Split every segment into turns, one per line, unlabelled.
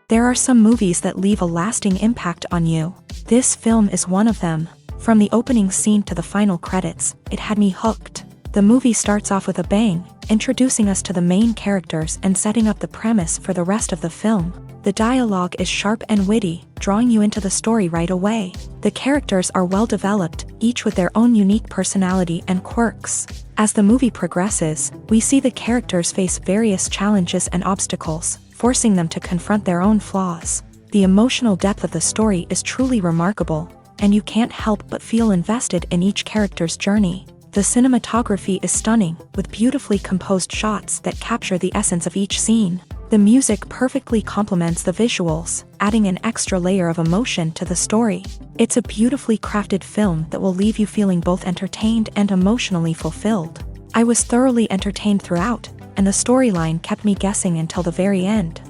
There are some movies that leave a lasting impact on you. This film is one of them. From the opening scene to the final credits, it had me hooked. The movie starts off with a bang, introducing us to the main characters and setting up the premise for the rest of the film. The dialogue is sharp and witty, drawing you into the story right away. The characters are well developed, each with their own unique personality and quirks. As the movie progresses, we see the characters face various challenges and obstacles, forcing them to confront their own flaws. The emotional depth of the story is truly remarkable, and you can't help but feel invested in each character's journey. The cinematography is stunning, with beautifully composed shots that capture the essence of each scene. The music perfectly complements the visuals, adding an extra layer of emotion to the story. It's a beautifully crafted film that will leave you feeling both entertained and emotionally fulfilled. I was thoroughly entertained throughout, and the storyline kept me guessing until the very end.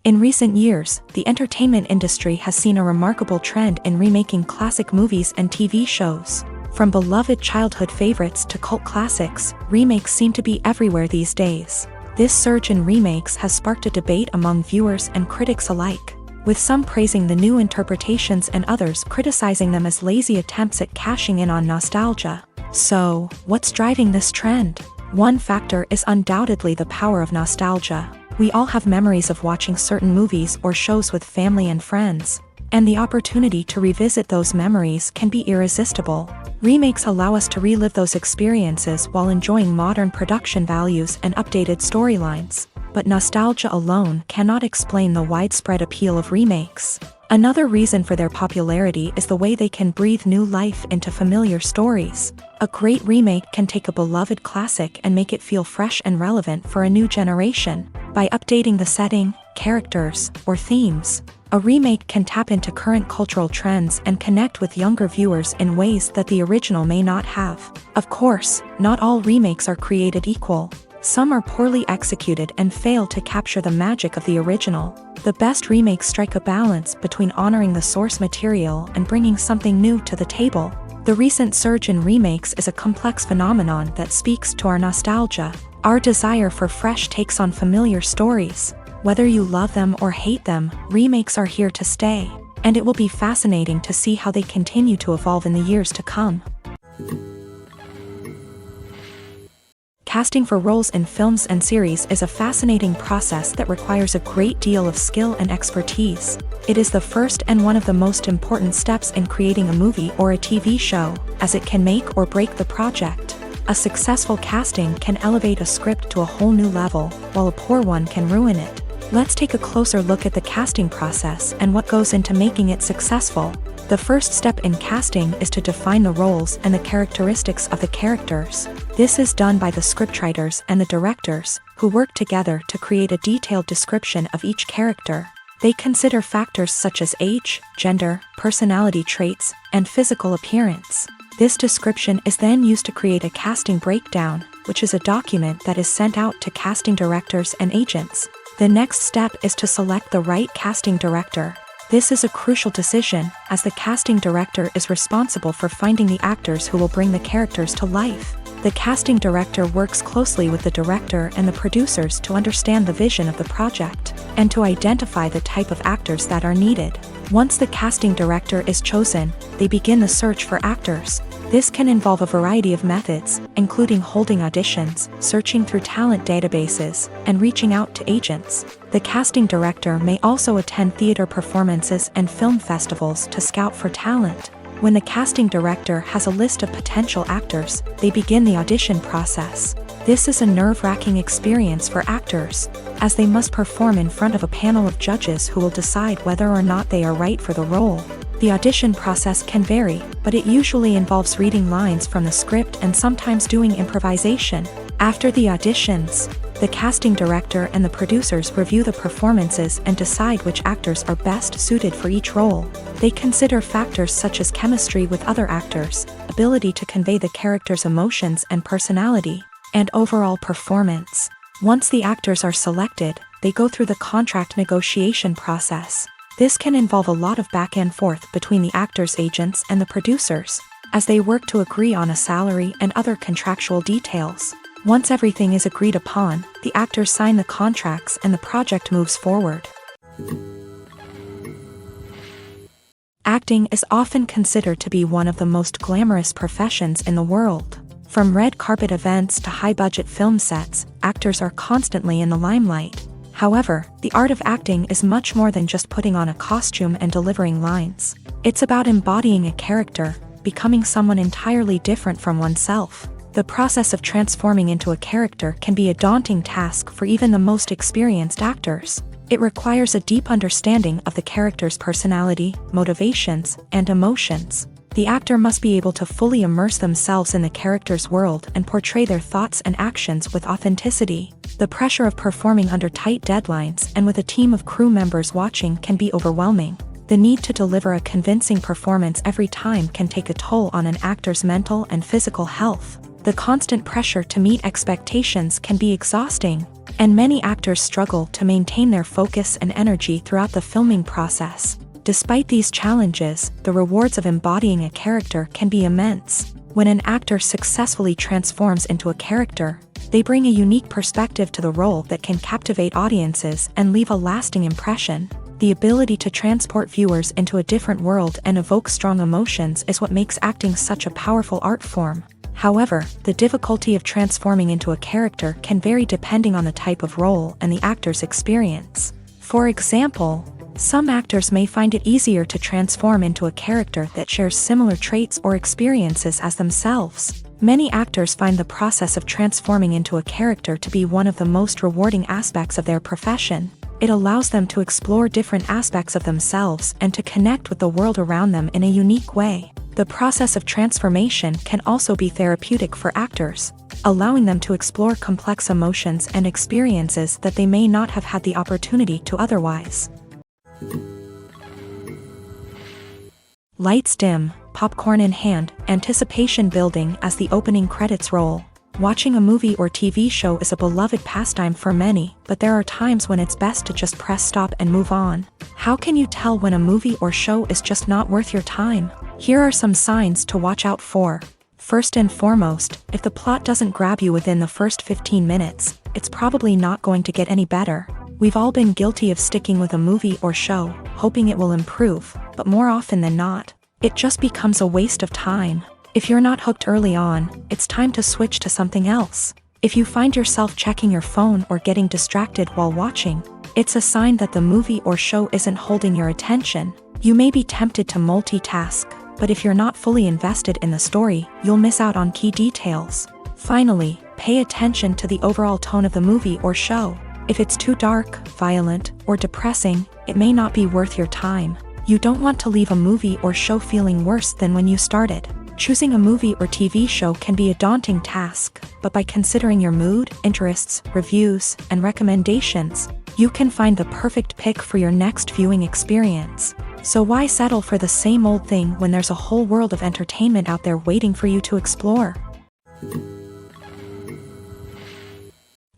In recent years, the entertainment industry has seen a remarkable trend in remaking classic movies and TV shows. From beloved childhood favorites to cult classics, remakes seem to be everywhere these days. This surge in remakes has sparked a debate among viewers and critics alike, with some praising the new interpretations and others criticizing them as lazy attempts at cashing in on nostalgia. So, what's driving this trend? One factor is undoubtedly the power of nostalgia. We all have memories of watching certain movies or shows with family and friends, and the opportunity to revisit those memories can be irresistible. Remakes allow us to relive those experiences while enjoying modern production values and updated storylines, but nostalgia alone cannot explain the widespread appeal of remakes. Another reason for their popularity is the way they can breathe new life into familiar stories. A great remake can take a beloved classic and make it feel fresh and relevant for a new generation. By updating the setting, characters, or themes, a remake can tap into current cultural trends and connect with younger viewers in ways that the original may not have. Of course, not all remakes are created equal. Some are poorly executed and fail to capture the magic of the original. The best remakes strike a balance between honoring the source material and bringing something new to the table. The recent surge in remakes is a complex phenomenon that speaks to our nostalgia, our desire for fresh takes on familiar stories. Whether you love them or hate them, remakes are here to stay, and it will be fascinating to see how they continue to evolve in the years to come. Casting for roles in films and series is a fascinating process that requires a great deal of skill and expertise. It is the first and one of the most important steps in creating a movie or a TV show, as it can make or break the project. A successful casting can elevate a script to a whole new level, while a poor one can ruin it. Let's take a closer look at the casting process and what goes into making it successful. The first step in casting is to define the roles and the characteristics of the characters. This is done by the scriptwriters and the directors, who work together to create a detailed description of each character. They consider factors such as age, gender, personality traits, and physical appearance. This description is then used to create a casting breakdown, which is a document that is sent out to casting directors and agents. The next step is to select the right casting director. This is a crucial decision, as the casting director is responsible for finding the actors who will bring the characters to life. The casting director works closely with the director and the producers to understand the vision of the project, and to identify the type of actors that are needed. Once the casting director is chosen, they begin the search for actors. This can involve a variety of methods, including holding auditions, searching through talent databases, and reaching out to agents. The casting director may also attend theater performances and film festivals to scout for talent. When the casting director has a list of potential actors, they begin the audition process. This is a nerve-wracking experience for actors, as they must perform in front of a panel of judges who will decide whether or not they are right for the role. The audition process can vary, but it usually involves reading lines from the script and sometimes doing improvisation. After the auditions, the casting director and the producers review the performances and decide which actors are best suited for each role. They consider factors such as chemistry with other actors, ability to convey the character's emotions and personality, and overall performance. Once the actors are selected, they go through the contract negotiation process. This can involve a lot of back and forth between the actors' agents and the producers, as they work to agree on a salary and other contractual details. Once everything is agreed upon, the actors sign the contracts and the project moves forward. Acting is often considered to be one of the most glamorous professions in the world. From red carpet events to high-budget film sets, actors are constantly in the limelight. However, the art of acting is much more than just putting on a costume and delivering lines. It's about embodying a character, becoming someone entirely different from oneself. The process of transforming into a character can be a daunting task for even the most experienced actors. It requires a deep understanding of the character's personality, motivations, and emotions. The actor must be able to fully immerse themselves in the character's world and portray their thoughts and actions with authenticity. The pressure of performing under tight deadlines and with a team of crew members watching can be overwhelming. The need to deliver a convincing performance every time can take a toll on an actor's mental and physical health. The constant pressure to meet expectations can be exhausting, and many actors struggle to maintain their focus and energy throughout the filming process. Despite these challenges, the rewards of embodying a character can be immense. When an actor successfully transforms into a character, they bring a unique perspective to the role that can captivate audiences and leave a lasting impression. The ability to transport viewers into a different world and evoke strong emotions is what makes acting such a powerful art form. However, the difficulty of transforming into a character can vary depending on the type of role and the actor's experience. For example, some actors may find it easier to transform into a character that shares similar traits or experiences as themselves. Many actors find the process of transforming into a character to be one of the most rewarding aspects of their profession. It allows them to explore different aspects of themselves and to connect with the world around them in a unique way. The process of transformation can also be therapeutic for actors, allowing them to explore complex emotions and experiences that they may not have had the opportunity to otherwise. Lights dim, popcorn in hand, anticipation building as the opening credits roll. Watching a movie or TV show is a beloved pastime for many, but there are times when it's best to just press stop and move on. How can you tell when a movie or show is just not worth your time? Here are some signs to watch out for. First and foremost, if the plot doesn't grab you within the first 15 minutes, it's probably not going to get any better. We've all been guilty of sticking with a movie or show, hoping it will improve, but more often than not, it just becomes a waste of time. If you're not hooked early on, it's time to switch to something else. If you find yourself checking your phone or getting distracted while watching, it's a sign that the movie or show isn't holding your attention. You may be tempted to multitask, but if you're not fully invested in the story, you'll miss out on key details. Finally, pay attention to the overall tone of the movie or show. If it's too dark, violent, or depressing, it may not be worth your time. You don't want to leave a movie or show feeling worse than when you started. Choosing a movie or TV show can be a daunting task, but by considering your mood, interests, reviews, and recommendations, you can find the perfect pick for your next viewing experience. So why settle for the same old thing when there's a whole world of entertainment out there waiting for you to explore?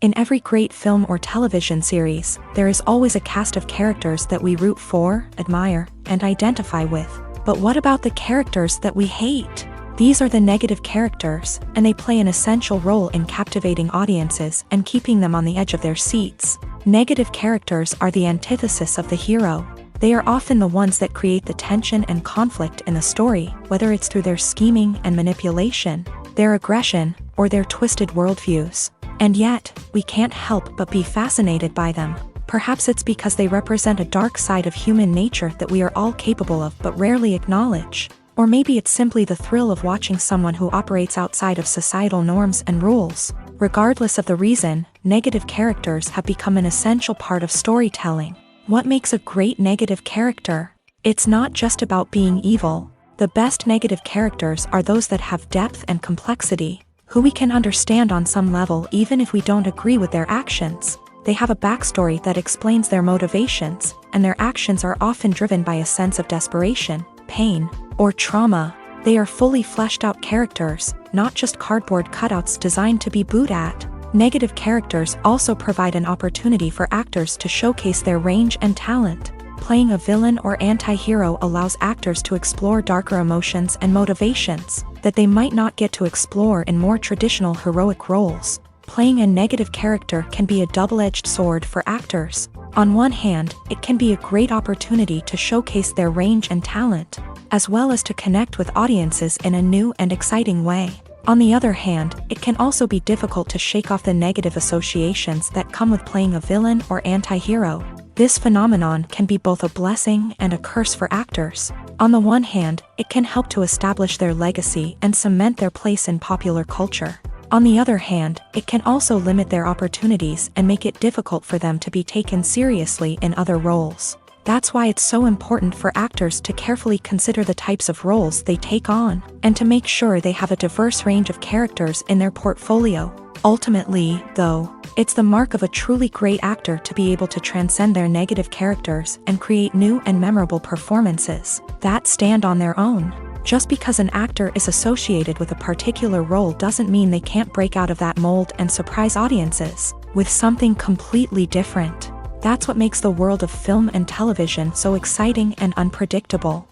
In every great film or television series, there is always a cast of characters that we root for, admire, and identify with. But what about the characters that we hate? These are the negative characters, and they play an essential role in captivating audiences and keeping them on the edge of their seats. Negative characters are the antithesis of the hero. They are often the ones that create the tension and conflict in the story, whether it's through their scheming and manipulation, their aggression, or their twisted worldviews. And yet, we can't help but be fascinated by them. Perhaps it's because they represent a dark side of human nature that we are all capable of but rarely acknowledge. Or maybe it's simply the thrill of watching someone who operates outside of societal norms and rules. Regardless of the reason, negative characters have become an essential part of storytelling. What makes a great negative character? It's not just about being evil. The best negative characters are those that have depth and complexity, who we can understand on some level even if we don't agree with their actions. They have a backstory that explains their motivations, and their actions are often driven by a sense of desperation, pain, or trauma. They are fully fleshed out characters, not just cardboard cutouts designed to be booed at. Negative characters also provide an opportunity for actors to showcase their range and talent. Playing a villain or anti-hero allows actors to explore darker emotions and motivations that they might not get to explore in more traditional heroic roles. Playing a negative character can be a double-edged sword for actors. On one hand, it can be a great opportunity to showcase their range and talent, as well as to connect with audiences in a new and exciting way. On the other hand, it can also be difficult to shake off the negative associations that come with playing a villain or anti-hero. This phenomenon can be both a blessing and a curse for actors. On the one hand, it can help to establish their legacy and cement their place in popular culture. On the other hand, it can also limit their opportunities and make it difficult for them to be taken seriously in other roles. That's why it's so important for actors to carefully consider the types of roles they take on, and to make sure they have a diverse range of characters in their portfolio. Ultimately, though, it's the mark of a truly great actor to be able to transcend their negative characters and create new and memorable performances that stand on their own. Just because an actor is associated with a particular role doesn't mean they can't break out of that mold and surprise audiences with something completely different. That's what makes the world of film and television so exciting and unpredictable.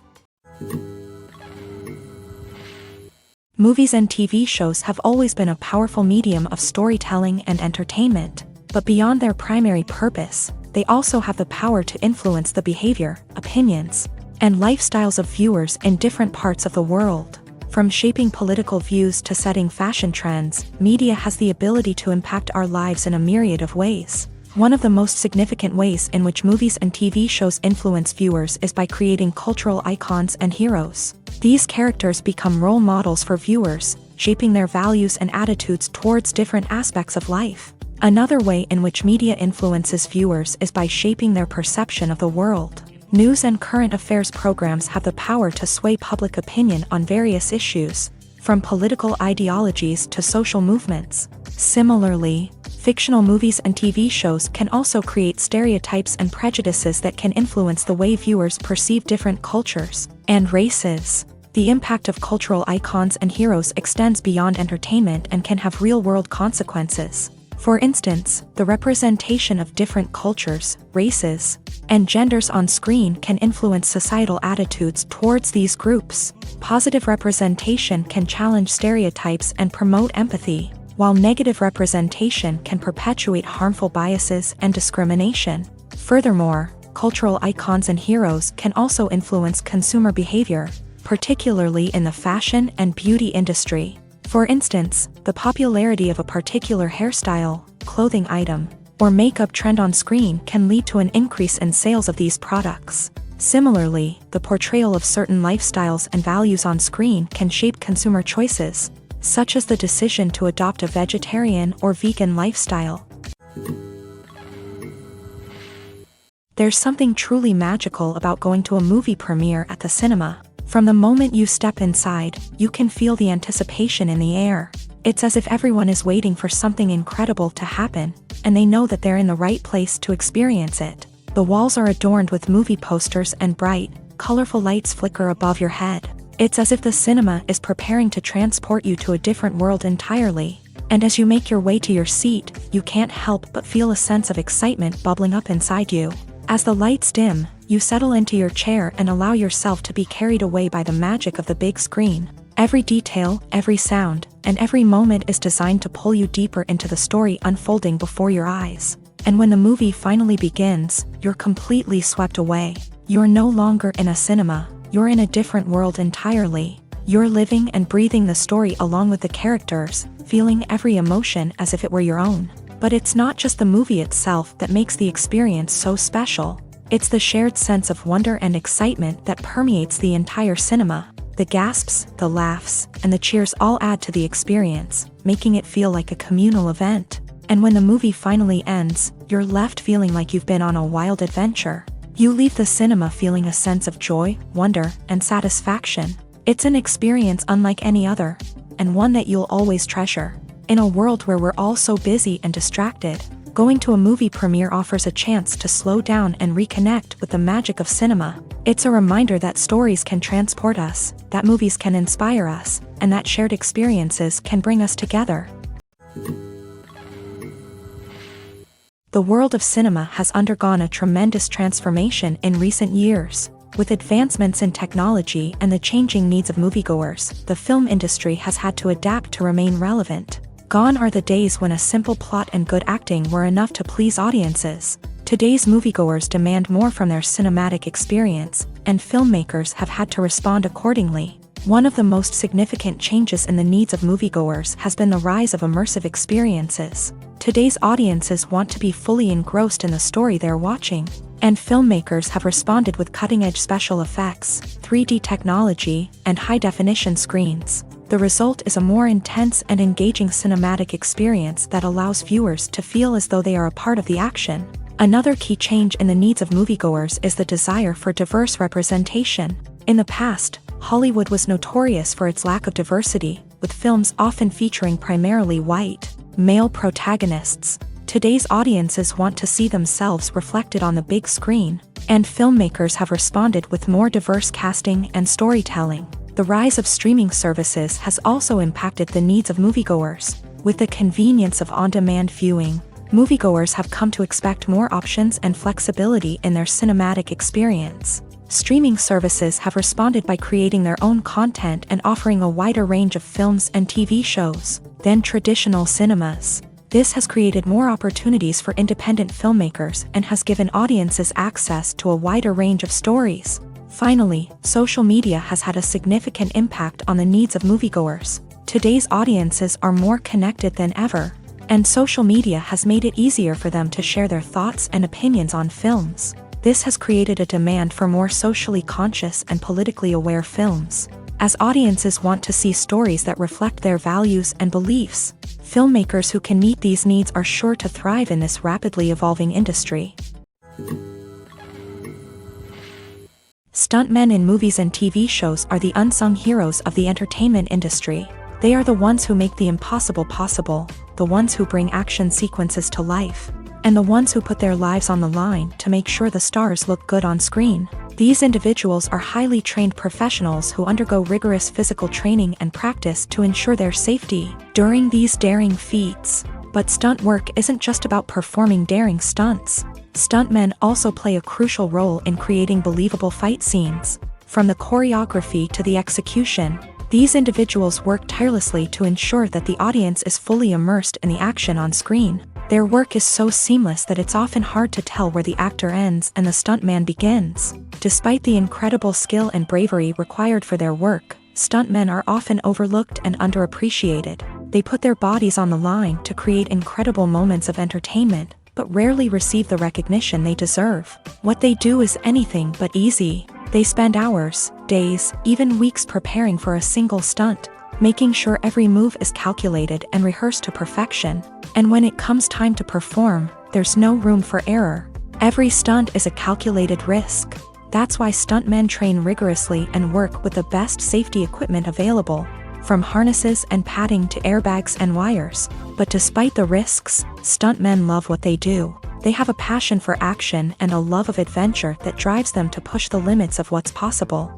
Movies and TV shows have always been a powerful medium of storytelling and entertainment, but beyond their primary purpose, they also have the power to influence the behavior, opinions, and lifestyles of viewers in different parts of the world. From shaping political views to setting fashion trends, media has the ability to impact our lives in a myriad of ways. One of the most significant ways in which movies and TV shows influence viewers is by creating cultural icons and heroes. These characters become role models for viewers, shaping their values and attitudes towards different aspects of life. Another way in which media influences viewers is by shaping their perception of the world. News and current affairs programs have the power to sway public opinion on various issues, from political ideologies to social movements. Similarly, fictional movies and TV shows can also create stereotypes and prejudices that can influence the way viewers perceive different cultures and races. The impact of cultural icons and heroes extends beyond entertainment and can have real-world consequences. For instance, the representation of different cultures, races, and genders on screen can influence societal attitudes towards these groups. Positive representation can challenge stereotypes and promote empathy, while negative representation can perpetuate harmful biases and discrimination. Furthermore, cultural icons and heroes can also influence consumer behavior, particularly in the fashion and beauty industry. For instance, the popularity of a particular hairstyle, clothing item, or makeup trend on screen can lead to an increase in sales of these products. Similarly, the portrayal of certain lifestyles and values on screen can shape consumer choices, such as the decision to adopt a vegetarian or vegan lifestyle. There's something truly magical about going to a movie premiere at the cinema. From the moment you step inside, you can feel the anticipation in the air. It's as if everyone is waiting for something incredible to happen, and they know that they're in the right place to experience it. The walls are adorned with movie posters and bright, colorful lights flicker above your head. It's as if the cinema is preparing to transport you to a different world entirely. And as you make your way to your seat, you can't help but feel a sense of excitement bubbling up inside you. As the lights dim, you settle into your chair and allow yourself to be carried away by the magic of the big screen. Every detail, every sound, and every moment is designed to pull you deeper into the story unfolding before your eyes. And when the movie finally begins, you're completely swept away. You're no longer in a cinema, you're in a different world entirely. You're living and breathing the story along with the characters, feeling every emotion as if it were your own. But it's not just the movie itself that makes the experience so special. It's the shared sense of wonder and excitement that permeates the entire cinema. The gasps, the laughs, and the cheers all add to the experience, making it feel like a communal event. And when the movie finally ends, you're left feeling like you've been on a wild adventure. You leave the cinema feeling a sense of joy, wonder, and satisfaction. It's an experience unlike any other, and one that you'll always treasure. In a world where we're all so busy and distracted, going to a movie premiere offers a chance to slow down and reconnect with the magic of cinema. It's a reminder that stories can transport us, that movies can inspire us, and that shared experiences can bring us together. The world of cinema has undergone a tremendous transformation in recent years. With advancements in technology and the changing needs of moviegoers, the film industry has had to adapt to remain relevant. Gone are the days when a simple plot and good acting were enough to please audiences. Today's moviegoers demand more from their cinematic experience, and filmmakers have had to respond accordingly. One of the most significant changes in the needs of moviegoers has been the rise of immersive experiences. Today's audiences want to be fully engrossed in the story they're watching, and filmmakers have responded with cutting-edge special effects, 3D technology, and high-definition screens. The result is a more intense and engaging cinematic experience that allows viewers to feel as though they are a part of the action. Another key change in the needs of moviegoers is the desire for diverse representation. In the past, Hollywood was notorious for its lack of diversity, with films often featuring primarily white, male protagonists. Today's audiences want to see themselves reflected on the big screen, and filmmakers have responded with more diverse casting and storytelling. The rise of streaming services has also impacted the needs of moviegoers. With the convenience of on-demand viewing, moviegoers have come to expect more options and flexibility in their cinematic experience. Streaming services have responded by creating their own content and offering a wider range of films and TV shows than traditional cinemas. This has created more opportunities for independent filmmakers and has given audiences access to a wider range of stories. Finally, social media has had a significant impact on the needs of moviegoers. Today's audiences are more connected than ever, and social media has made it easier for them to share their thoughts and opinions on films. This has created a demand for more socially conscious and politically aware films. As audiences want to see stories that reflect their values and beliefs, filmmakers who can meet these needs are sure to thrive in this rapidly evolving industry. Stuntmen in movies and TV shows are the unsung heroes of the entertainment industry. They are the ones who make the impossible possible, the ones who bring action sequences to life, and the ones who put their lives on the line to make sure the stars look good on screen. These individuals are highly trained professionals who undergo rigorous physical training and practice to ensure their safety during these daring feats. But stunt work isn't just about performing daring stunts. Stuntmen also play a crucial role in creating believable fight scenes. From the choreography to the execution, these individuals work tirelessly to ensure that the audience is fully immersed in the action on screen. Their work is so seamless that it's often hard to tell where the actor ends and the stuntman begins. Despite the incredible skill and bravery required for their work, stuntmen are often overlooked and underappreciated. They put their bodies on the line to create incredible moments of entertainment, but rarely receive the recognition they deserve. What they do is anything but easy. They spend hours, days, even weeks preparing for a single stunt, making sure every move is calculated and rehearsed to perfection. And when it comes time to perform, there's no room for error. Every stunt is a calculated risk. That's why stuntmen train rigorously and work with the best safety equipment available, from harnesses and padding to airbags and wires. But despite the risks, stuntmen love what they do. They have a passion for action and a love of adventure that drives them to push the limits of what's possible.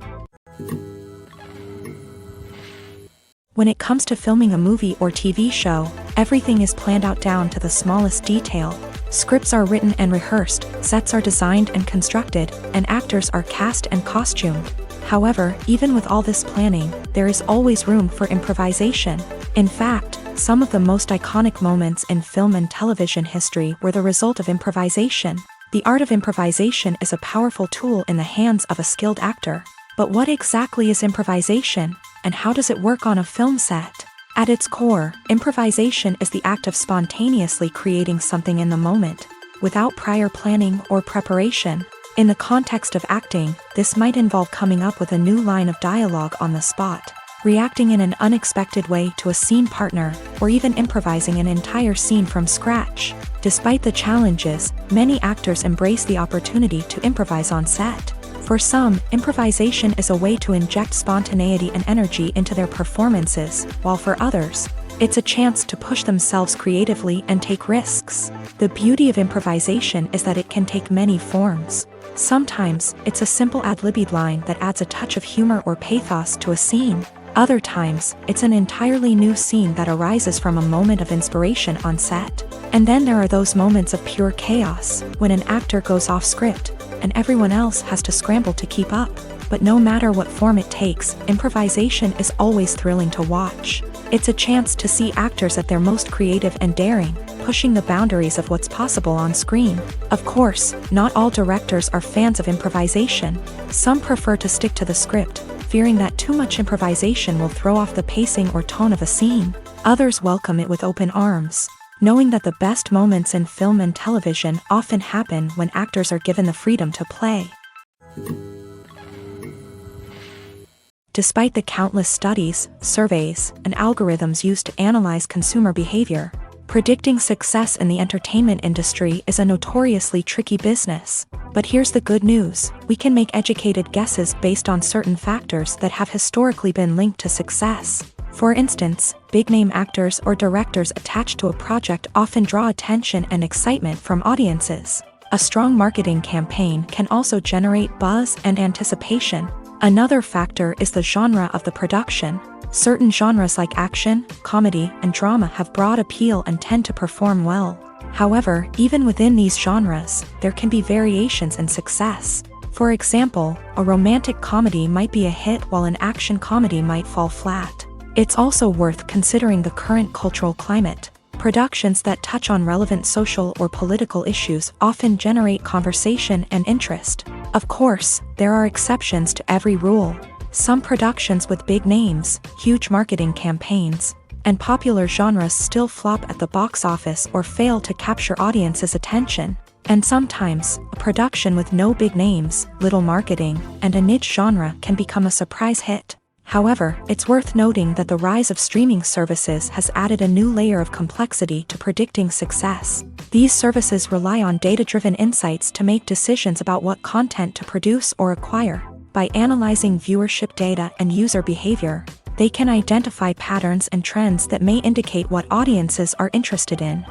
When it comes to filming a movie or TV show, everything is planned out down to the smallest detail. Scripts are written and rehearsed, sets are designed and constructed, and actors are cast and costumed. However, even with all this planning, there is always room for improvisation. In fact, some of the most iconic moments in film and television history were the result of improvisation. The art of improvisation is a powerful tool in the hands of a skilled actor. But what exactly is improvisation, and how does it work on a film set? At its core, improvisation is the act of spontaneously creating something in the moment, without prior planning or preparation. In the context of acting, this might involve coming up with a new line of dialogue on the spot, reacting in an unexpected way to a scene partner, or even improvising an entire scene from scratch. Despite the challenges, many actors embrace the opportunity to improvise on set. For some, improvisation is a way to inject spontaneity and energy into their performances, while for others, it's a chance to push themselves creatively and take risks. The beauty of improvisation is that it can take many forms. Sometimes, it's a simple ad-libbed line that adds a touch of humor or pathos to a scene. Other times, it's an entirely new scene that arises from a moment of inspiration on set. And then there are those moments of pure chaos, when an actor goes off script, and everyone else has to scramble to keep up. But no matter what form it takes, improvisation is always thrilling to watch. It's a chance to see actors at their most creative and daring, pushing the boundaries of what's possible on screen. Of course, not all directors are fans of improvisation. Some prefer to stick to the script, fearing that too much improvisation will throw off the pacing or tone of a scene. Others welcome it with open arms, knowing that the best moments in film and television often happen when actors are given the freedom to play. Despite the countless studies, surveys, and algorithms used to analyze consumer behavior, predicting success in the entertainment industry is a notoriously tricky business. But here's the good news: we can make educated guesses based on certain factors that have historically been linked to success. For instance, big-name actors or directors attached to a project often draw attention and excitement from audiences. A strong marketing campaign can also generate buzz and anticipation. Another factor is the genre of the production. Certain genres like action, comedy, and drama have broad appeal and tend to perform well. However, even within these genres, there can be variations in success. For example, a romantic comedy might be a hit while an action comedy might fall flat. It's also worth considering the current cultural climate. Productions that touch on relevant social or political issues often generate conversation and interest. Of course, there are exceptions to every rule. Some productions with big names, huge marketing campaigns, and popular genres still flop at the box office or fail to capture audiences' attention. And sometimes, a production with no big names, little marketing, and a niche genre can become a surprise hit. However, it's worth noting that the rise of streaming services has added a new layer of complexity to predicting success. These services rely on data-driven insights to make decisions about what content to produce or acquire. By analyzing viewership data and user behavior, they can identify patterns and trends that may indicate what audiences are interested in.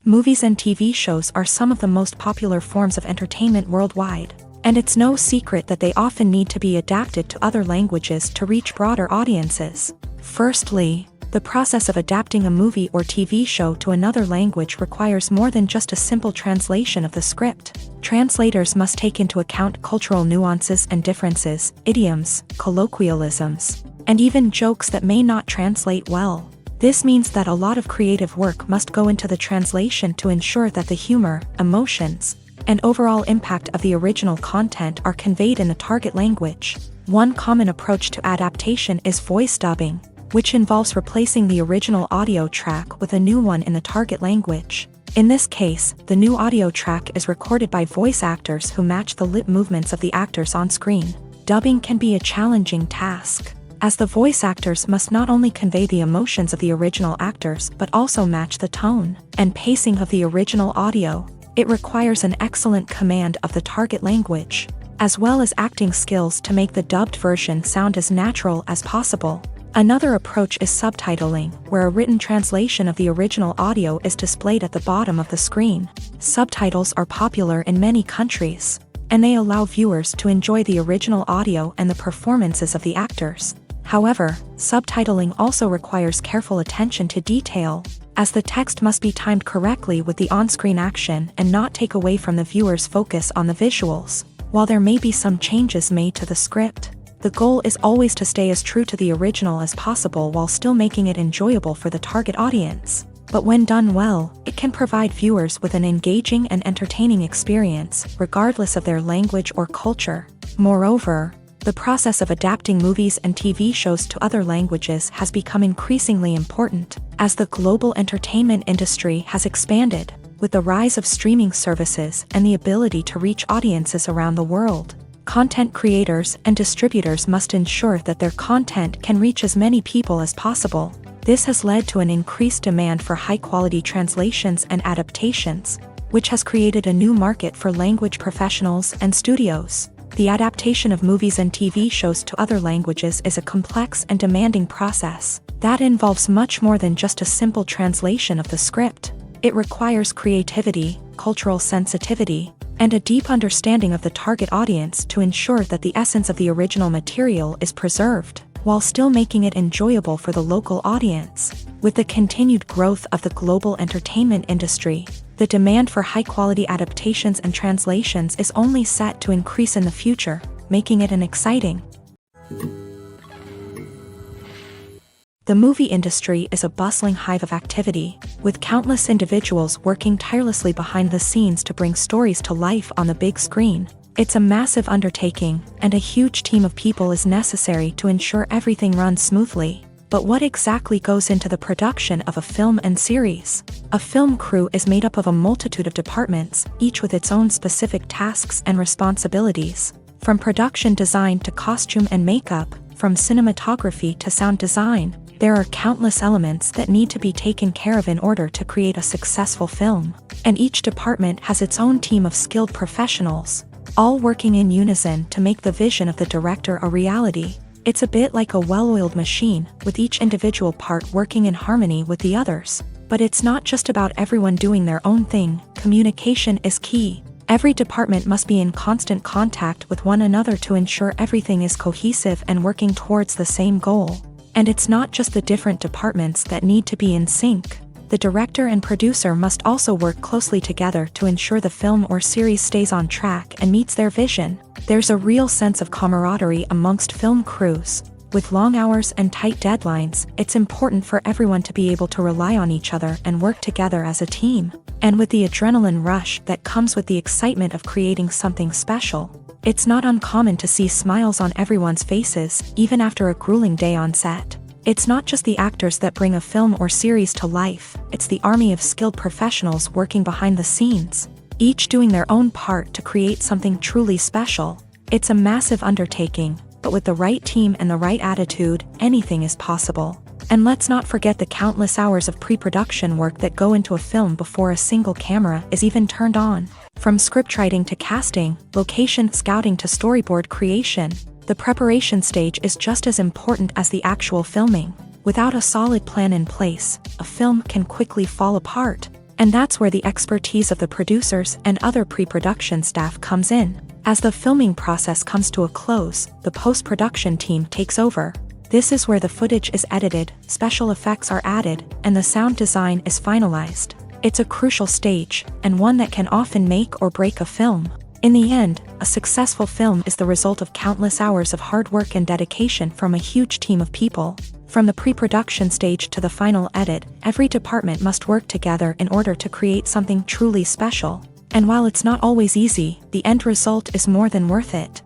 Movies and TV shows are some of the most popular forms of entertainment worldwide. And it's no secret that they often need to be adapted to other languages to reach broader audiences. Firstly, the process of adapting a movie or TV show to another language requires more than just a simple translation of the script. Translators must take into account cultural nuances and differences, idioms, colloquialisms, and even jokes that may not translate well. This means that a lot of creative work must go into the translation to ensure that the humor, emotions, and overall impact of the original content are conveyed in the target language. One common approach to adaptation is voice dubbing, which involves replacing the original audio track with a new one in the target language. In this case, the new audio track is recorded by voice actors who match the lip movements of the actors on screen. Dubbing can be a challenging task, as the voice actors must not only convey the emotions of the original actors but also match the tone and pacing of the original audio. It requires an excellent command of the target language, as well as acting skills to make the dubbed version sound as natural as possible. Another approach is subtitling, where a written translation of the original audio is displayed at the bottom of the screen. Subtitles are popular in many countries, and they allow viewers to enjoy the original audio and the performances of the actors. However, subtitling also requires careful attention to detail, as the text must be timed correctly with the on-screen action and not take away from the viewer's focus on the visuals. While there may be some changes made to the script, the goal is always to stay as true to the original as possible while still making it enjoyable for the target audience. But when done well, it can provide viewers with an engaging and entertaining experience, regardless of their language or culture. Moreover, the process of adapting movies and TV shows to other languages has become increasingly important, as the global entertainment industry has expanded, with the rise of streaming services and the ability to reach audiences around the world. Content creators and distributors must ensure that their content can reach as many people as possible. This has led to an increased demand for high-quality translations and adaptations, which has created a new market for language professionals and studios. The adaptation of movies and TV shows to other languages is a complex and demanding process that involves much more than just a simple translation of the script. It requires creativity, cultural sensitivity, and a deep understanding of the target audience to ensure that the essence of the original material is preserved, while still making it enjoyable for the local audience. With the continued growth of the global entertainment industry, the demand for high-quality adaptations and translations is only set to increase in the future, making it an exciting The movie industry is a bustling hive of activity, with countless individuals working tirelessly behind the scenes to bring stories to life on the big screen. It's a massive undertaking, and a huge team of people is necessary to ensure everything runs smoothly. But what exactly goes into the production of a film and series? A film crew is made up of a multitude of departments, each with its own specific tasks and responsibilities. From production design to costume and makeup, from cinematography to sound design, there are countless elements that need to be taken care of in order to create a successful film. And each department has its own team of skilled professionals, all working in unison to make the vision of the director a reality. It's a bit like a well-oiled machine, with each individual part working in harmony with the others. But it's not just about everyone doing their own thing. Communication is key. Every department must be in constant contact with one another to ensure everything is cohesive and working towards the same goal. And it's not just the different departments that need to be in sync. The director and producer must also work closely together to ensure the film or series stays on track and meets their vision. There's a real sense of camaraderie amongst film crews. With long hours and tight deadlines, it's important for everyone to be able to rely on each other and work together as a team. And with the adrenaline rush that comes with the excitement of creating something special, it's not uncommon to see smiles on everyone's faces, even after a grueling day on set. It's not just the actors that bring a film or series to life, it's the army of skilled professionals working behind the scenes, each doing their own part to create something truly special. It's a massive undertaking, but with the right team and the right attitude, anything is possible. And let's not forget the countless hours of pre-production work that go into a film before a single camera is even turned on. From scriptwriting to casting, location scouting to storyboard creation, the preparation stage is just as important as the actual filming. Without a solid plan in place, a film can quickly fall apart. And that's where the expertise of the producers and other pre-production staff comes in. As the filming process comes to a close, the post-production team takes over. This is where the footage is edited, special effects are added, and the sound design is finalized. It's a crucial stage, and one that can often make or break a film. In the end, a successful film is the result of countless hours of hard work and dedication from a huge team of people. From the pre-production stage to the final edit, every department must work together in order to create something truly special. And while it's not always easy, the end result is more than worth it.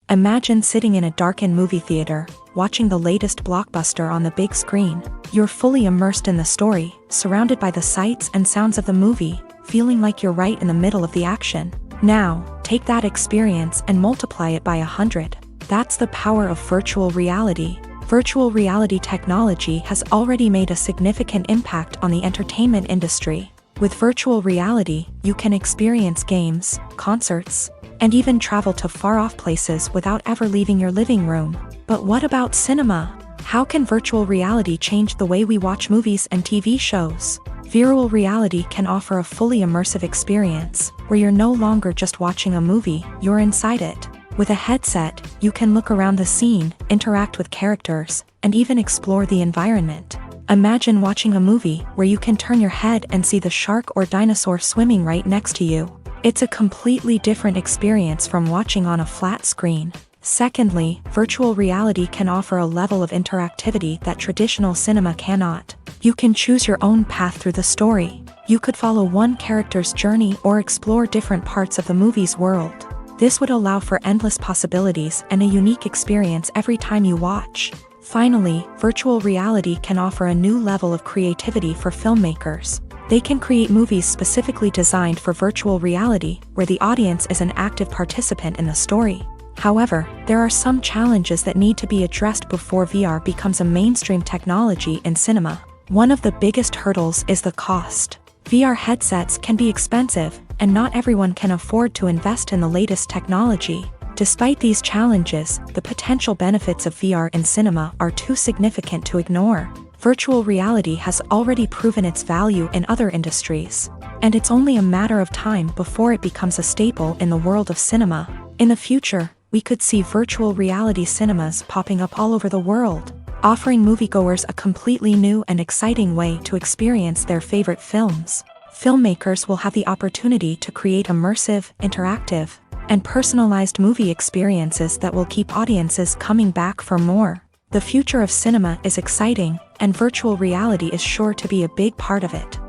Imagine sitting in a darkened movie theater, watching the latest blockbuster on the big screen. You're fully immersed in the story, surrounded by the sights and sounds of the movie, feeling like you're right in the middle of the action. Now, take that experience and multiply it by 100. That's the power of virtual reality. Virtual reality technology has already made a significant impact on the entertainment industry. With virtual reality, you can experience games, concerts, and even travel to far-off places without ever leaving your living room. But what about cinema? How can virtual reality change the way we watch movies and TV shows? Virtual reality can offer a fully immersive experience, where you're no longer just watching a movie, you're inside it. With a headset, you can look around the scene, interact with characters, and even explore the environment. Imagine watching a movie where you can turn your head and see the shark or dinosaur swimming right next to you. It's a completely different experience from watching on a flat screen. Secondly, virtual reality can offer a level of interactivity that traditional cinema cannot. You can choose your own path through the story. You could follow one character's journey or explore different parts of the movie's world. This would allow for endless possibilities and a unique experience every time you watch. Finally, virtual reality can offer a new level of creativity for filmmakers. They can create movies specifically designed for virtual reality, where the audience is an active participant in the story. However, there are some challenges that need to be addressed before VR becomes a mainstream technology in cinema. One of the biggest hurdles is the cost. VR headsets can be expensive, and not everyone can afford to invest in the latest technology. Despite these challenges, the potential benefits of VR in cinema are too significant to ignore. Virtual reality has already proven its value in other industries, and it's only a matter of time before it becomes a staple in the world of cinema. In the future, we could see virtual reality cinemas popping up all over the world, offering moviegoers a completely new and exciting way to experience their favorite films. Filmmakers will have the opportunity to create immersive, interactive, and personalized movie experiences that will keep audiences coming back for more. The future of cinema is exciting, and virtual reality is sure to be a big part of it.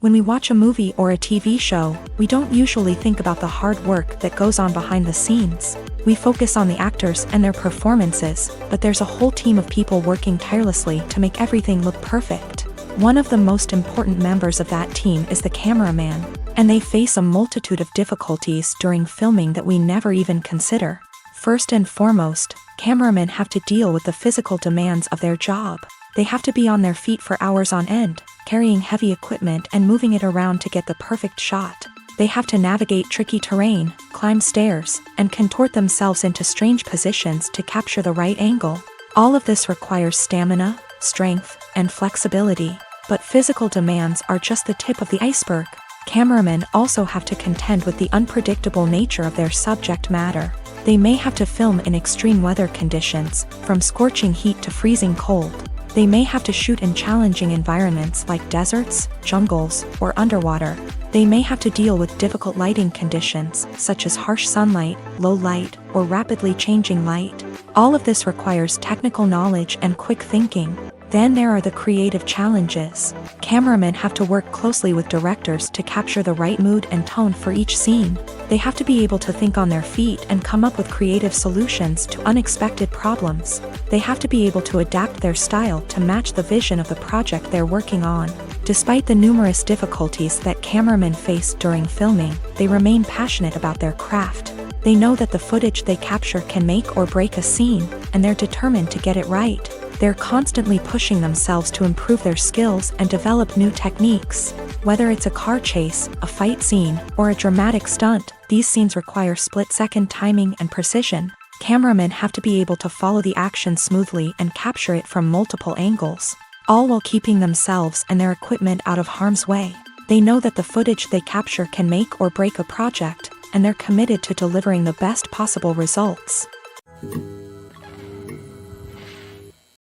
When we watch a movie or a TV show, we don't usually think about the hard work that goes on behind the scenes. We focus on the actors and their performances, but there's a whole team of people working tirelessly to make everything look perfect. One of the most important members of that team is the cameraman, and they face a multitude of difficulties during filming that we never even consider. First and foremost, cameramen have to deal with the physical demands of their job. They have to be on their feet for hours on end, carrying heavy equipment and moving it around to get the perfect shot. They have to navigate tricky terrain, climb stairs, and contort themselves into strange positions to capture the right angle. All of this requires stamina, strength, and flexibility. But physical demands are just the tip of the iceberg. Cameramen also have to contend with the unpredictable nature of their subject matter. They may have to film in extreme weather conditions, from scorching heat to freezing cold. They may have to shoot in challenging environments like deserts, jungles, or underwater. They may have to deal with difficult lighting conditions, such as harsh sunlight, low light, or rapidly changing light. All of this requires technical knowledge and quick thinking. Then there are the creative challenges. Cameramen have to work closely with directors to capture the right mood and tone for each scene. They have to be able to think on their feet and come up with creative solutions to unexpected problems. They have to be able to adapt their style to match the vision of the project they're working on. Despite the numerous difficulties that cameramen face during filming, they remain passionate about their craft. They know that the footage they capture can make or break a scene, and they're determined to get it right. They're constantly pushing themselves to improve their skills and develop new techniques. Whether it's a car chase, a fight scene, or a dramatic stunt, these scenes require split-second timing and precision. Cameramen have to be able to follow the action smoothly and capture it from multiple angles, all while keeping themselves and their equipment out of harm's way. They know that the footage they capture can make or break a project, and they're committed to delivering the best possible results.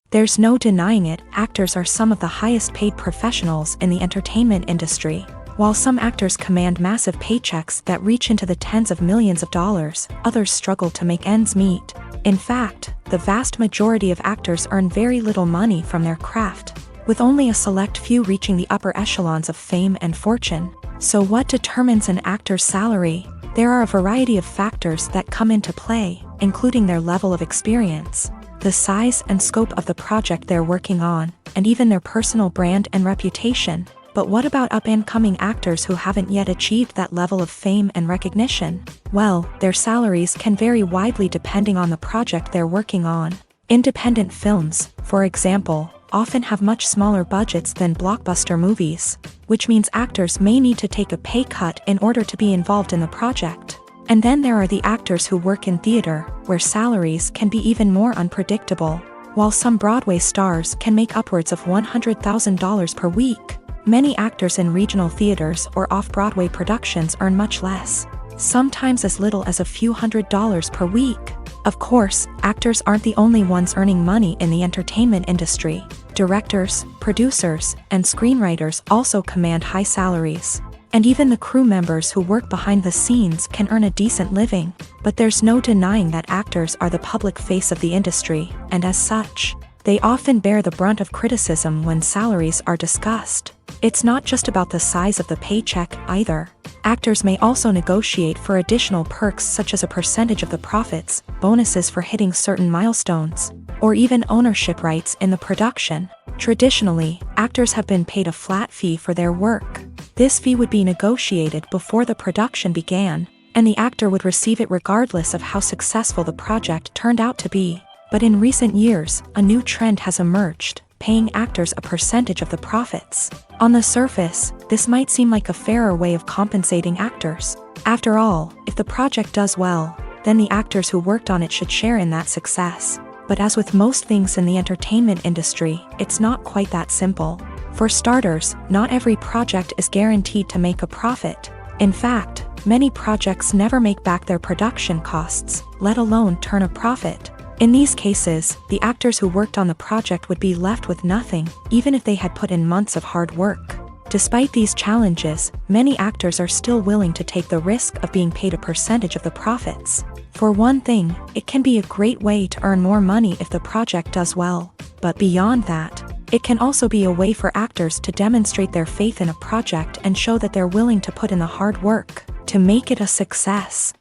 There's no denying it, actors are some of the highest paid professionals in the entertainment industry. While some actors command massive paychecks that reach into the tens of millions of dollars, others struggle to make ends meet. In fact, the vast majority of actors earn very little money from their craft, with only a select few reaching the upper echelons of fame and fortune. So what determines an actor's salary? There are a variety of factors that come into play, including their level of experience, the size and scope of the project they're working on, and even their personal brand and reputation. But what about up-and-coming actors who haven't yet achieved that level of fame and recognition? Well, their salaries can vary widely depending on the project they're working on. Independent films, for example, often have much smaller budgets than blockbuster movies, which means actors may need to take a pay cut in order to be involved in the project. And then there are the actors who work in theater, where salaries can be even more unpredictable. While some Broadway stars can make upwards of $100,000 per week, many actors in regional theaters or off-Broadway productions earn much less, sometimes as little as a few $100s per week. Of course, actors aren't the only ones earning money in the entertainment industry. Directors, producers, and screenwriters also command high salaries. And even the crew members who work behind the scenes can earn a decent living. But there's no denying that actors are the public face of the industry, and as such, they often bear the brunt of criticism when salaries are discussed. It's not just about the size of the paycheck, either. Actors may also negotiate for additional perks such as a percentage of the profits, bonuses for hitting certain milestones, or even ownership rights in the production. Traditionally, actors have been paid a flat fee for their work. This fee would be negotiated before the production began, and the actor would receive it regardless of how successful the project turned out to be. But in recent years, a new trend has emerged, paying actors a percentage of the profits. On the surface, this might seem like a fairer way of compensating actors. After all, if the project does well, then the actors who worked on it should share in that success. But as with most things in the entertainment industry, it's not quite that simple. For starters, not every project is guaranteed to make a profit. In fact, many projects never make back their production costs, let alone turn a profit. In these cases, the actors who worked on the project would be left with nothing, even if they had put in months of hard work. Despite these challenges, many actors are still willing to take the risk of being paid a percentage of the profits. For one thing, it can be a great way to earn more money if the project does well. But beyond that, it can also be a way for actors to demonstrate their faith in a project and show that they're willing to put in the hard work to make it a success.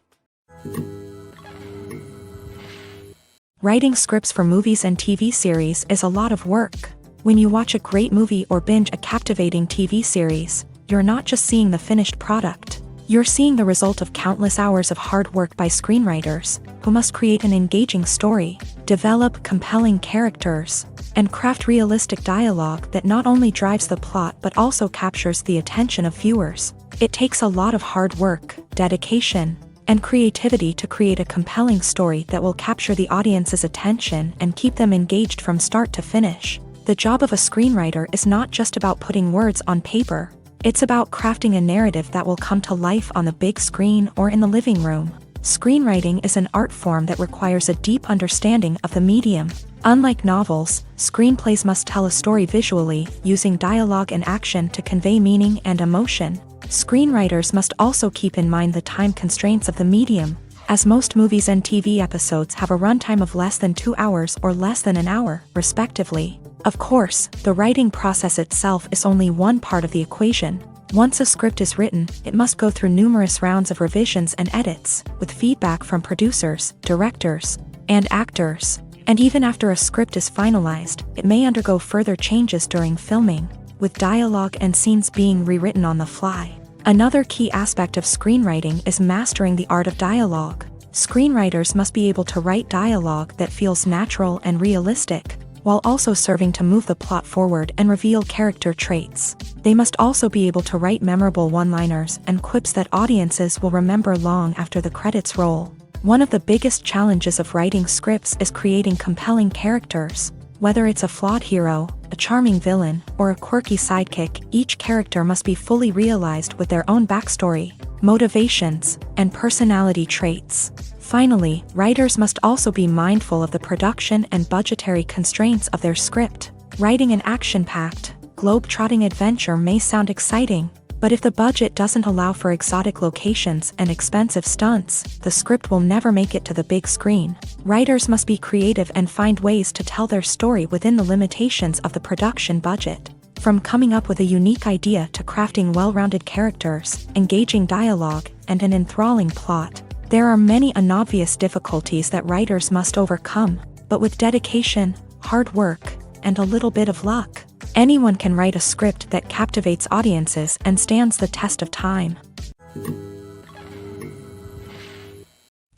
Writing scripts for movies and TV series is a lot of work. When you watch a great movie or binge a captivating TV series, you're not just seeing the finished product. You're seeing the result of countless hours of hard work by screenwriters, who must create an engaging story, develop compelling characters, and craft realistic dialogue that not only drives the plot but also captures the attention of viewers. It takes a lot of hard work, dedication, and creativity to create a compelling story that will capture the audience's attention and keep them engaged from start to finish. The job of a screenwriter is not just about putting words on paper. It's about crafting a narrative that will come to life on the big screen or in the living room. Screenwriting is an art form that requires a deep understanding of the medium. Unlike novels, screenplays must tell a story visually, using dialogue and action to convey meaning and emotion. Screenwriters must also keep in mind the time constraints of the medium, as most movies and TV episodes have a runtime of less than 2 hours or less than an hour, respectively. Of course, the writing process itself is only one part of the equation. Once a script is written, it must go through numerous rounds of revisions and edits, with feedback from producers, directors, and actors. And even after a script is finalized, it may undergo further changes during filming, with dialogue and scenes being rewritten on the fly. Another key aspect of screenwriting is mastering the art of dialogue. Screenwriters must be able to write dialogue that feels natural and realistic, while also serving to move the plot forward and reveal character traits. They must also be able to write memorable one-liners and quips that audiences will remember long after the credits roll. One of the biggest challenges of writing scripts is creating compelling characters. Whether it's a flawed hero, a charming villain, or a quirky sidekick, each character must be fully realized with their own backstory, motivations, and personality traits. Finally, writers must also be mindful of the production and budgetary constraints of their script. Writing an action-packed, globe-trotting adventure may sound exciting, but if the budget doesn't allow for exotic locations and expensive stunts, the script will never make it to the big screen. Writers must be creative and find ways to tell their story within the limitations of the production budget. From coming up with a unique idea to crafting well-rounded characters, engaging dialogue, and an enthralling plot, there are many unobvious difficulties that writers must overcome, but with dedication, hard work, and a little bit of luck, anyone can write a script that captivates audiences and stands the test of time.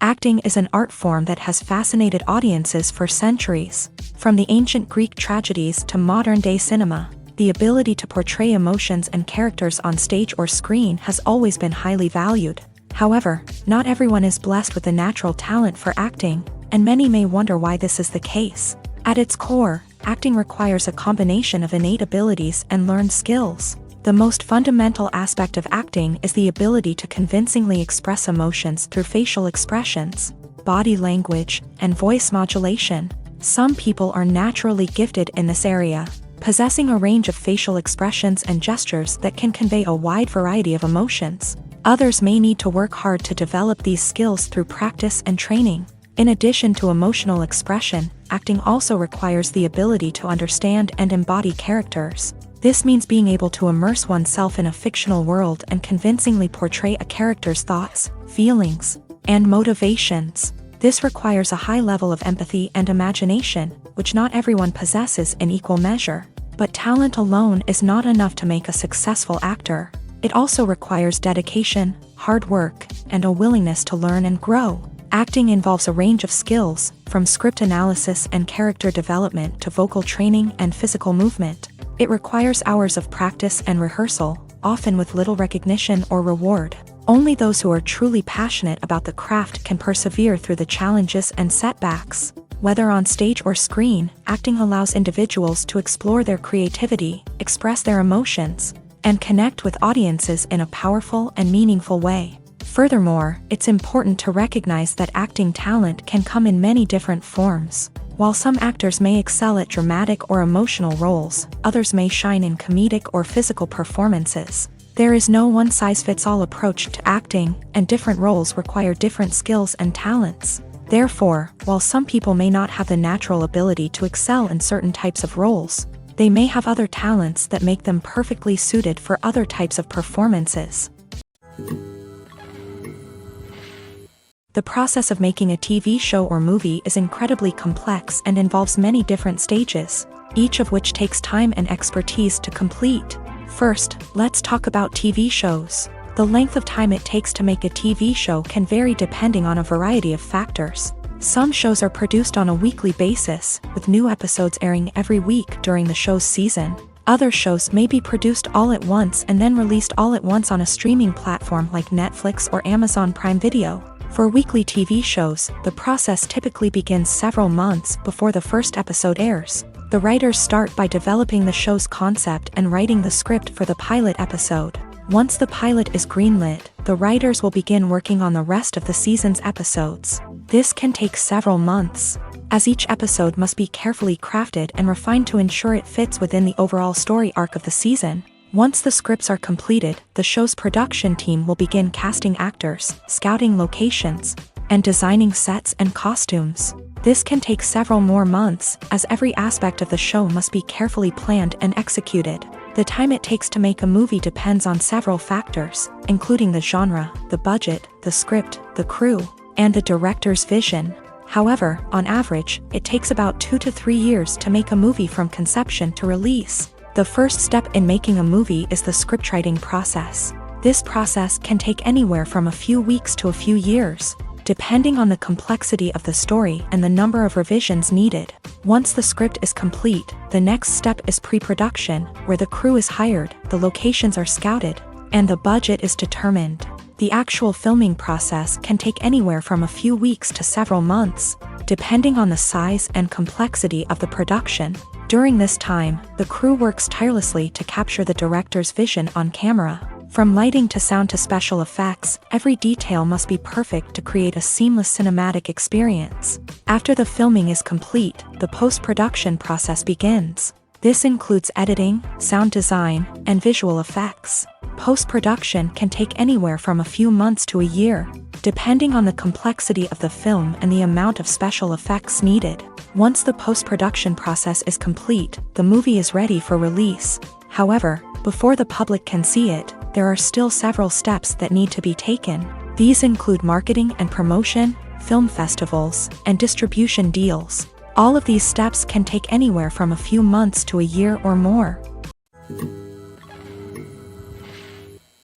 Acting is an art form that has fascinated audiences for centuries. From the ancient Greek tragedies to modern-day cinema, the ability to portray emotions and characters on stage or screen has always been highly valued. However, not everyone is blessed with the natural talent for acting, and many may wonder why this is the case. At its core, acting requires a combination of innate abilities and learned skills. The most fundamental aspect of acting is the ability to convincingly express emotions through facial expressions, body language, and voice modulation. Some people are naturally gifted in this area, possessing a range of facial expressions and gestures that can convey a wide variety of emotions. Others may need to work hard to develop these skills through practice and training. In addition to emotional expression, acting also requires the ability to understand and embody characters. This means being able to immerse oneself in a fictional world and convincingly portray a character's thoughts, feelings, and motivations. This requires a high level of empathy and imagination, which not everyone possesses in equal measure. But talent alone is not enough to make a successful actor. It also requires dedication, hard work, and a willingness to learn and grow. Acting involves a range of skills, from script analysis and character development to vocal training and physical movement. It requires hours of practice and rehearsal, often with little recognition or reward. Only those who are truly passionate about the craft can persevere through the challenges and setbacks. Whether on stage or screen, acting allows individuals to explore their creativity, express their emotions, and connect with audiences in a powerful and meaningful way. Furthermore, it's important to recognize that acting talent can come in many different forms. While some actors may excel at dramatic or emotional roles, others may shine in comedic or physical performances. There is no one-size-fits-all approach to acting, and different roles require different skills and talents. Therefore, while some people may not have the natural ability to excel in certain types of roles, they may have other talents that make them perfectly suited for other types of performances. The process of making a TV show or movie is incredibly complex and involves many different stages, each of which takes time and expertise to complete. First, let's talk about TV shows. The length of time it takes to make a TV show can vary depending on a variety of factors. Some shows are produced on a weekly basis, with new episodes airing every week during the show's season. Other shows may be produced all at once and then released all at once on a streaming platform like Netflix or Amazon Prime Video. For weekly TV shows, the process typically begins several months before the first episode airs. The writers start by developing the show's concept and writing the script for the pilot episode. Once the pilot is greenlit, the writers will begin working on the rest of the season's episodes. This can take several months, as each episode must be carefully crafted and refined to ensure it fits within the overall story arc of the season. Once the scripts are completed, the show's production team will begin casting actors, scouting locations, and designing sets and costumes. This can take several more months, as every aspect of the show must be carefully planned and executed. The time it takes to make a movie depends on several factors, including the genre, the budget, the script, the crew, and the director's vision. However, on average, it takes about 2 to 3 years to make a movie from conception to release. The first step in making a movie is the scriptwriting process. This process can take anywhere from a few weeks to a few years, depending on the complexity of the story and the number of revisions needed. Once the script is complete, the next step is pre-production, where the crew is hired, the locations are scouted, and the budget is determined. The actual filming process can take anywhere from a few weeks to several months, depending on the size and complexity of the production. During this time, the crew works tirelessly to capture the director's vision on camera. From lighting to sound to special effects, every detail must be perfect to create a seamless cinematic experience. After the filming is complete, the post-production process begins. This includes editing, sound design, and visual effects. Post-production can take anywhere from a few months to a year, depending on the complexity of the film and the amount of special effects needed. Once the post-production process is complete, the movie is ready for release. However, before the public can see it, there are still several steps that need to be taken. These include marketing and promotion, film festivals, and distribution deals. All of these steps can take anywhere from a few months to a year or more.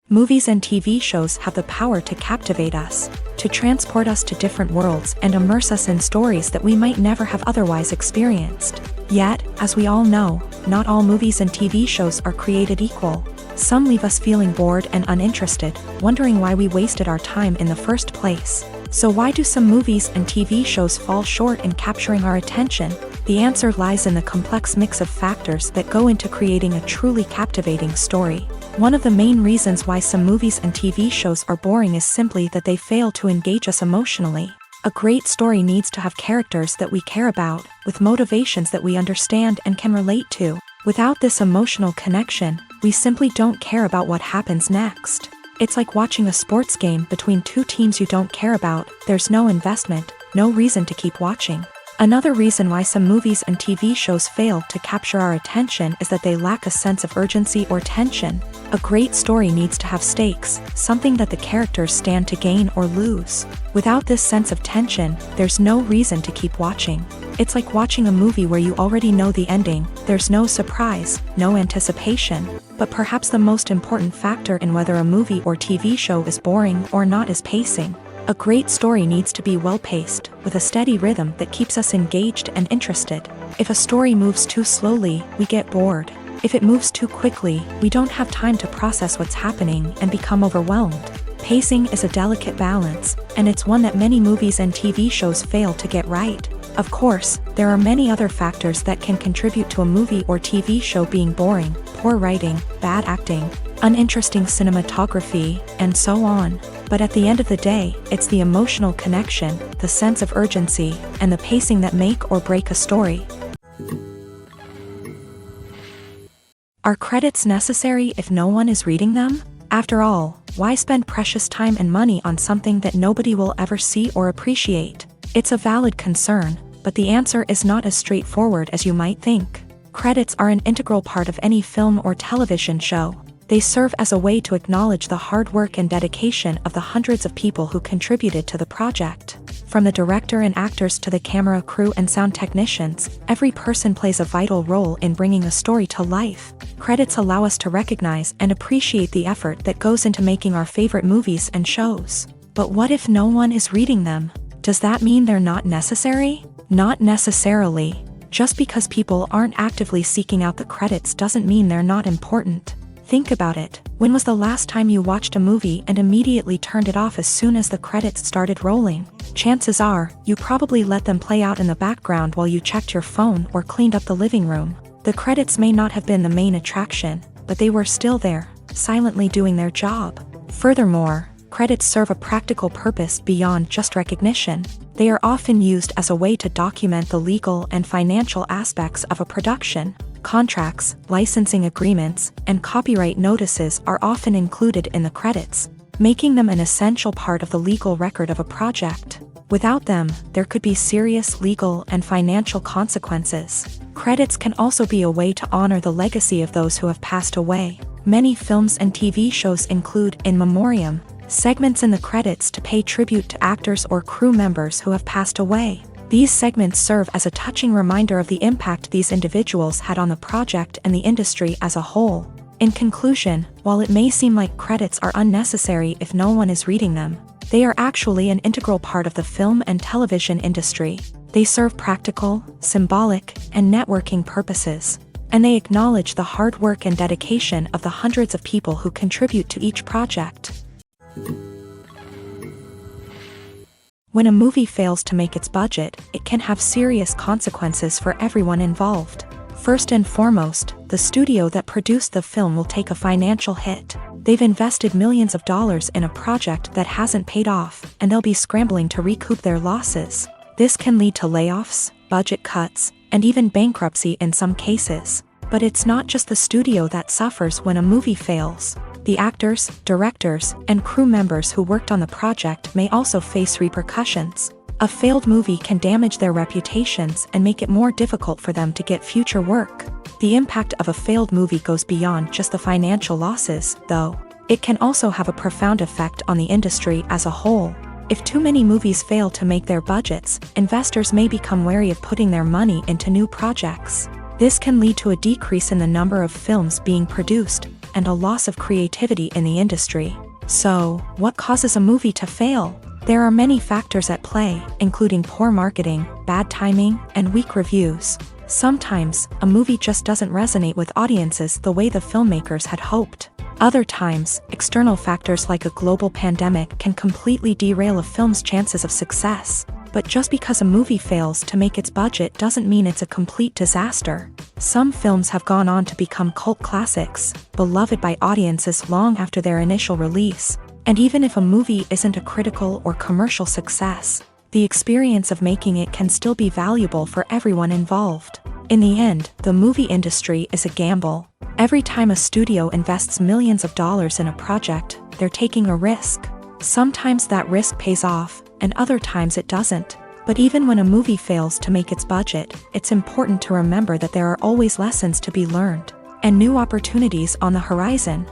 Movies and TV shows have the power to captivate us, to transport us to different worlds and immerse us in stories that we might never have otherwise experienced. Yet, as we all know, not all movies and TV shows are created equal. Some leave us feeling bored and uninterested, wondering why we wasted our time in the first place. So why do some movies and TV shows fall short in capturing our attention? The answer lies in the complex mix of factors that go into creating a truly captivating story. One of the main reasons why some movies and TV shows are boring is simply that they fail to engage us emotionally. A great story needs to have characters that we care about, with motivations that we understand and can relate to. Without this emotional connection, we simply don't care about what happens next. It's like watching a sports game between two teams you don't care about. There's no investment, no reason to keep watching. Another reason why some movies and TV shows fail to capture our attention is that they lack a sense of urgency or tension. A great story needs to have stakes, something that the characters stand to gain or lose. Without this sense of tension, there's no reason to keep watching. It's like watching a movie where you already know the ending. There's no surprise, no anticipation. But perhaps the most important factor in whether a movie or TV show is boring or not is pacing. A great story needs to be well-paced, with a steady rhythm that keeps us engaged and interested. If a story moves too slowly, we get bored. If it moves too quickly, we don't have time to process what's happening and become overwhelmed. Pacing is a delicate balance, and it's one that many movies and TV shows fail to get right. Of course, there are many other factors that can contribute to a movie or TV show being boring: poor writing, bad acting, uninteresting cinematography, and so on. But at the end of the day, it's the emotional connection, the sense of urgency, and the pacing that make or break a story. Are credits necessary if no one is reading them? After all, why spend precious time and money on something that nobody will ever see or appreciate? It's a valid concern, but the answer is not as straightforward as you might think. Credits are an integral part of any film or television show. They serve as a way to acknowledge the hard work and dedication of the hundreds of people who contributed to the project. From the director and actors to the camera crew and sound technicians, every person plays a vital role in bringing a story to life. Credits allow us to recognize and appreciate the effort that goes into making our favorite movies and shows. But what if no one is reading them? Does that mean they're not necessary? Not necessarily. Just because people aren't actively seeking out the credits doesn't mean they're not important. Think about it. When was the last time you watched a movie and immediately turned it off as soon as the credits started rolling? Chances are, you probably let them play out in the background while you checked your phone or cleaned up the living room. The credits may not have been the main attraction, but they were still there, silently doing their job. Furthermore, credits serve a practical purpose beyond just recognition. They are often used as a way to document the legal and financial aspects of a production. Contracts, licensing agreements, and copyright notices are often included in the credits, making them an essential part of the legal record of a project. Without them, there could be serious legal and financial consequences. Credits can also be a way to honor the legacy of those who have passed away. Many films and TV shows include in memoriam segments in the credits to pay tribute to actors or crew members who have passed away. These segments serve as a touching reminder of the impact these individuals had on the project and the industry as a whole. In conclusion, while it may seem like credits are unnecessary if no one is reading them, they are actually an integral part of the film and television industry. They serve practical, symbolic, and networking purposes, and they acknowledge the hard work and dedication of the hundreds of people who contribute to each project. When a movie fails to make its budget, it can have serious consequences for everyone involved. First and foremost, the studio that produced the film will take a financial hit. They've invested millions of dollars in a project that hasn't paid off, and they'll be scrambling to recoup their losses. This can lead to layoffs, budget cuts, and even bankruptcy in some cases. But it's not just the studio that suffers when a movie fails. The actors, directors, and crew members who worked on the project may also face repercussions. A failed movie can damage their reputations and make it more difficult for them to get future work. The impact of a failed movie goes beyond just the financial losses, though. It can also have a profound effect on the industry as a whole. If too many movies fail to make their budgets, investors may become wary of putting their money into new projects. This can lead to a decrease in the number of films being produced, and a loss of creativity in the industry. So, what causes a movie to fail? There are many factors at play, including poor marketing, bad timing, and weak reviews. Sometimes, a movie just doesn't resonate with audiences the way the filmmakers had hoped. Other times, external factors like a global pandemic can completely derail a film's chances of success. But just because a movie fails to make its budget doesn't mean it's a complete disaster. Some films have gone on to become cult classics, beloved by audiences long after their initial release. And even if a movie isn't a critical or commercial success, the experience of making it can still be valuable for everyone involved. In the end, the movie industry is a gamble. Every time a studio invests millions of dollars in a project, they're taking a risk. Sometimes that risk pays off, and other times it doesn't. But even when a movie fails to make its budget, it's important to remember that there are always lessons to be learned, and new opportunities on the horizon.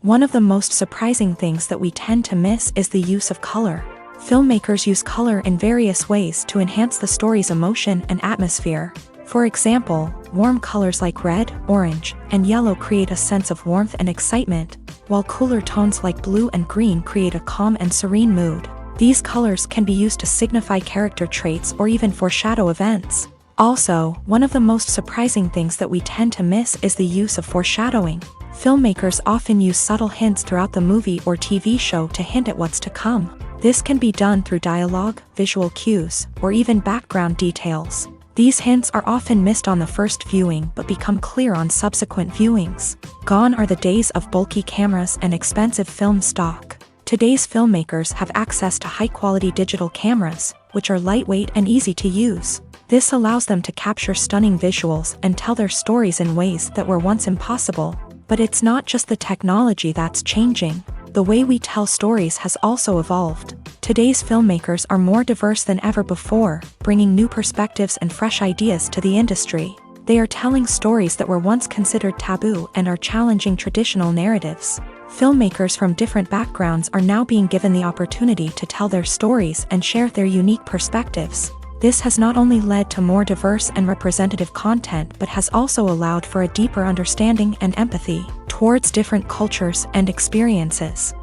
One of the most surprising things that we tend to miss is the use of color. Filmmakers use color in various ways to enhance the story's emotion and atmosphere. For example, warm colors like red, orange, and yellow create a sense of warmth and excitement, while cooler tones like blue and green create a calm and serene mood. These colors can be used to signify character traits or even foreshadow events. Also, one of the most surprising things that we tend to miss is the use of foreshadowing. Filmmakers often use subtle hints throughout the movie or TV show to hint at what's to come. This can be done through dialogue, visual cues, or even background details. These hints are often missed on the first viewing but become clear on subsequent viewings. Gone are the days of bulky cameras and expensive film stock. Today's filmmakers have access to high-quality digital cameras, which are lightweight and easy to use. This allows them to capture stunning visuals and tell their stories in ways that were once impossible. But it's not just the technology that's changing. The way we tell stories has also evolved. Today's filmmakers are more diverse than ever before, bringing new perspectives and fresh ideas to the industry. They are telling stories that were once considered taboo and are challenging traditional narratives. Filmmakers from different backgrounds are now being given the opportunity to tell their stories and share their unique perspectives. This has not only led to more diverse and representative content but has also allowed for a deeper understanding and empathy towards different cultures and experiences.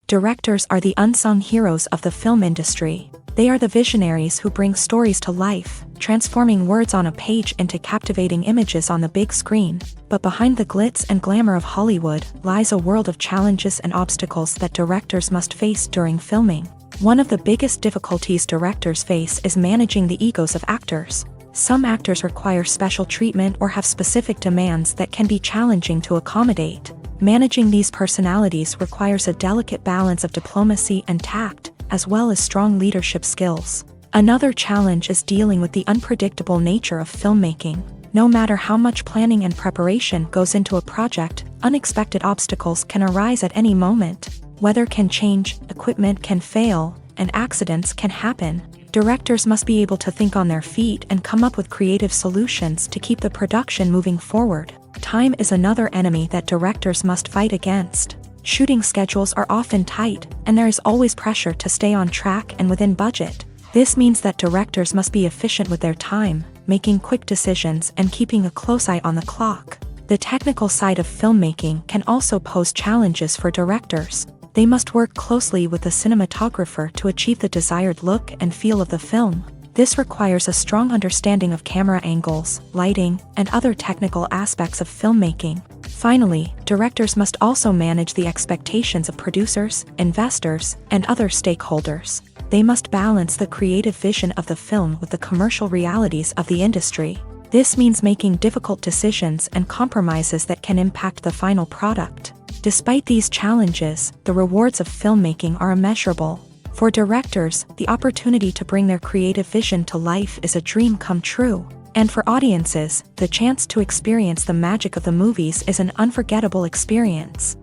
Directors are the unsung heroes of the film industry. They are the visionaries who bring stories to life, transforming words on a page into captivating images on the big screen. But behind the glitz and glamour of Hollywood lies a world of challenges and obstacles that directors must face during filming. One of the biggest difficulties directors face is managing the egos of actors. Some actors require special treatment or have specific demands that can be challenging to accommodate. Managing these personalities requires a delicate balance of diplomacy and tact, as well as strong leadership skills. Another challenge is dealing with the unpredictable nature of filmmaking. No matter how much planning and preparation goes into a project, unexpected obstacles can arise at any moment. Weather can change, equipment can fail, and accidents can happen. Directors must be able to think on their feet and come up with creative solutions to keep the production moving forward. Time is another enemy that directors must fight against. Shooting schedules are often tight, and there is always pressure to stay on track and within budget. This means that directors must be efficient with their time, making quick decisions and keeping a close eye on the clock. The technical side of filmmaking can also pose challenges for directors. They must work closely with the cinematographer to achieve the desired look and feel of the film. This requires a strong understanding of camera angles, lighting, and other technical aspects of filmmaking. Finally, directors must also manage the expectations of producers, investors, and other stakeholders. They must balance the creative vision of the film with the commercial realities of the industry. This means making difficult decisions and compromises that can impact the final product. Despite these challenges, the rewards of filmmaking are immeasurable. For directors, the opportunity to bring their creative vision to life is a dream come true. And for audiences, the chance to experience the magic of the movies is an unforgettable experience.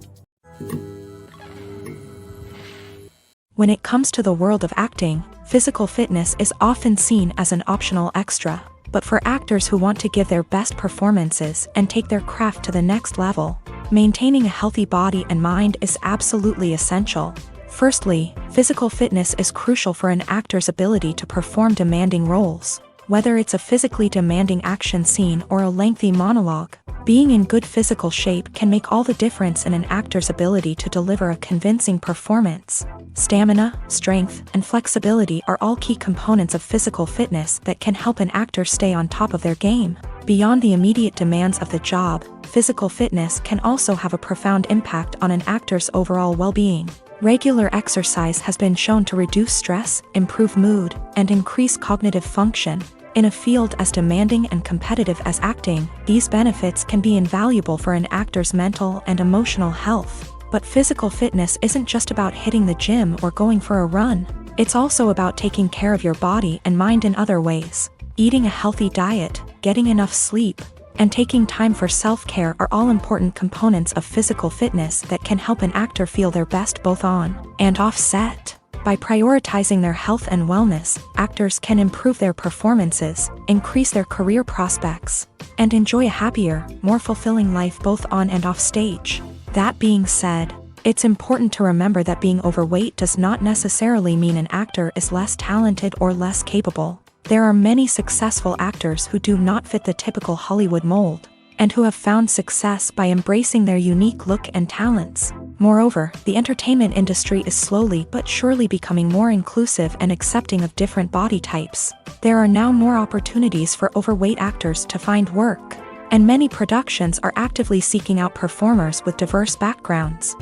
When it comes to the world of acting, physical fitness is often seen as an optional extra. But for actors who want to give their best performances and take their craft to the next level, maintaining a healthy body and mind is absolutely essential. Firstly, physical fitness is crucial for an actor's ability to perform demanding roles. Whether it's a physically demanding action scene or a lengthy monologue, being in good physical shape can make all the difference in an actor's ability to deliver a convincing performance. Stamina, strength, and flexibility are all key components of physical fitness that can help an actor stay on top of their game. Beyond the immediate demands of the job, physical fitness can also have a profound impact on an actor's overall well-being. Regular exercise has been shown to reduce stress, improve mood, and increase cognitive function. In a field as demanding and competitive as acting, these benefits can be invaluable for an actor's mental and emotional health. But physical fitness isn't just about hitting the gym or going for a run. It's also about taking care of your body and mind in other ways. Eating a healthy diet, getting enough sleep, and taking time for self-care are all important components of physical fitness that can help an actor feel their best both on and off set. By prioritizing their health and wellness, actors can improve their performances, increase their career prospects, and enjoy a happier, more fulfilling life both on and off stage. That being said, it's important to remember that being overweight does not necessarily mean an actor is less talented or less capable. There are many successful actors who do not fit the typical Hollywood mold, and who have found success by embracing their unique look and talents. Moreover, the entertainment industry is slowly but surely becoming more inclusive and accepting of different body types. There are now more opportunities for overweight actors to find work, and many productions are actively seeking out performers with diverse backgrounds.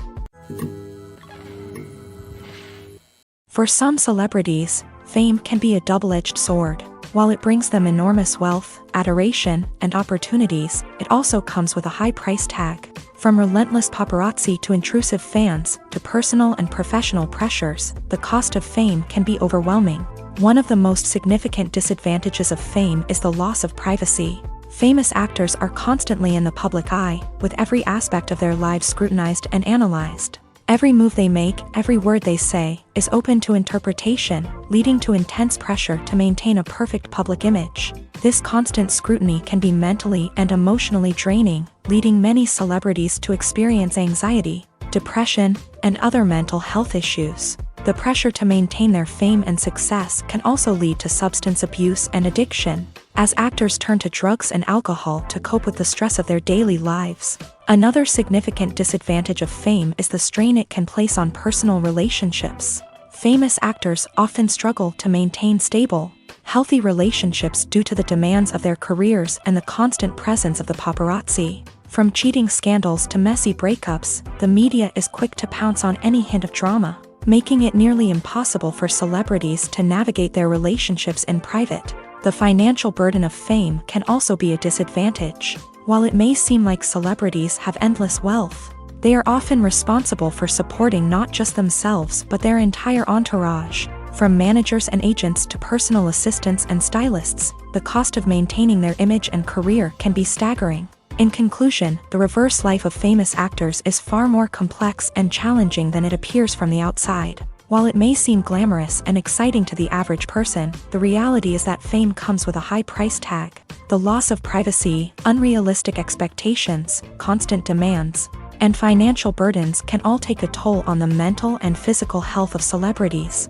For some celebrities, Fame can be a double-edged sword. While it brings them enormous wealth, adoration, and opportunities, it also comes with a high price tag. From relentless paparazzi to intrusive fans, to personal and professional pressures, the cost of fame can be overwhelming. One of the most significant disadvantages of fame is the loss of privacy. Famous actors are constantly in the public eye, with every aspect of their lives scrutinized and analyzed. Every move they make, every word they say, is open to interpretation, leading to intense pressure to maintain a perfect public image. This constant scrutiny can be mentally and emotionally draining, leading many celebrities to experience anxiety, depression, and other mental health issues. The pressure to maintain their fame and success can also lead to substance abuse and addiction, as actors turn to drugs and alcohol to cope with the stress of their daily lives. Another significant disadvantage of fame is the strain it can place on personal relationships. Famous actors often struggle to maintain stable, healthy relationships due to the demands of their careers and the constant presence of the paparazzi. From cheating scandals to messy breakups, the media is quick to pounce on any hint of drama, making it nearly impossible for celebrities to navigate their relationships in private. The financial burden of fame can also be a disadvantage. While it may seem like celebrities have endless wealth, they are often responsible for supporting not just themselves but their entire entourage. From managers and agents to personal assistants and stylists, the cost of maintaining their image and career can be staggering. In conclusion, the reverse life of famous actors is far more complex and challenging than it appears from the outside. While it may seem glamorous and exciting to the average person, the reality is that fame comes with a high price tag. The loss of privacy, unrealistic expectations, constant demands, and financial burdens can all take a toll on the mental and physical health of celebrities.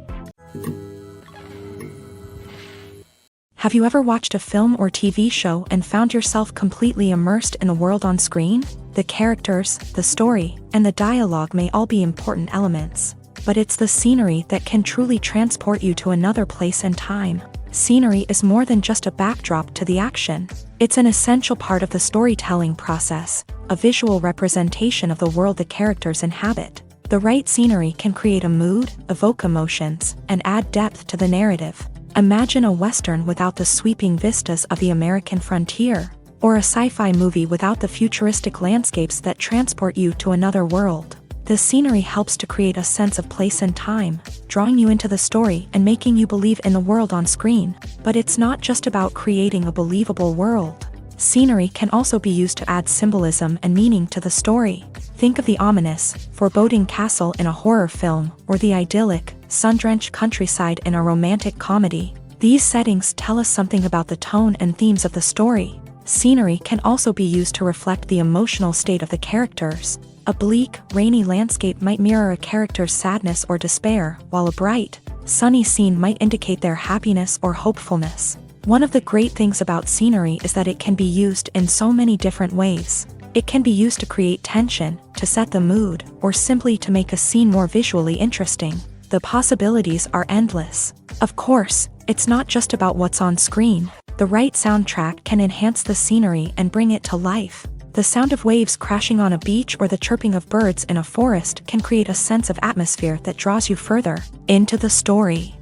Have you ever watched a film or TV show and found yourself completely immersed in the world on screen? The characters, the story, and the dialogue may all be important elements, but it's the scenery that can truly transport you to another place and time. Scenery is more than just a backdrop to the action. It's an essential part of the storytelling process, a visual representation of the world the characters inhabit. The right scenery can create a mood, evoke emotions, and add depth to the narrative. Imagine a Western without the sweeping vistas of the American frontier, or a sci-fi movie without the futuristic landscapes that transport you to another world. The scenery helps to create a sense of place and time, drawing you into the story and making you believe in the world on screen. But it's not just about creating a believable world. Scenery can also be used to add symbolism and meaning to the story. Think of the ominous, foreboding castle in a horror film, or the idyllic, sun-drenched countryside in a romantic comedy. These settings tell us something about the tone and themes of the story. Scenery can also be used to reflect the emotional state of the characters. A bleak, rainy landscape might mirror a character's sadness or despair, while a bright, sunny scene might indicate their happiness or hopefulness. One of the great things about scenery is that it can be used in so many different ways. It can be used to create tension, to set the mood, or simply to make a scene more visually interesting. The possibilities are endless. Of course, it's not just about what's on screen. The right soundtrack can enhance the scenery and bring it to life. The sound of waves crashing on a beach or the chirping of birds in a forest can create a sense of atmosphere that draws you further into the story.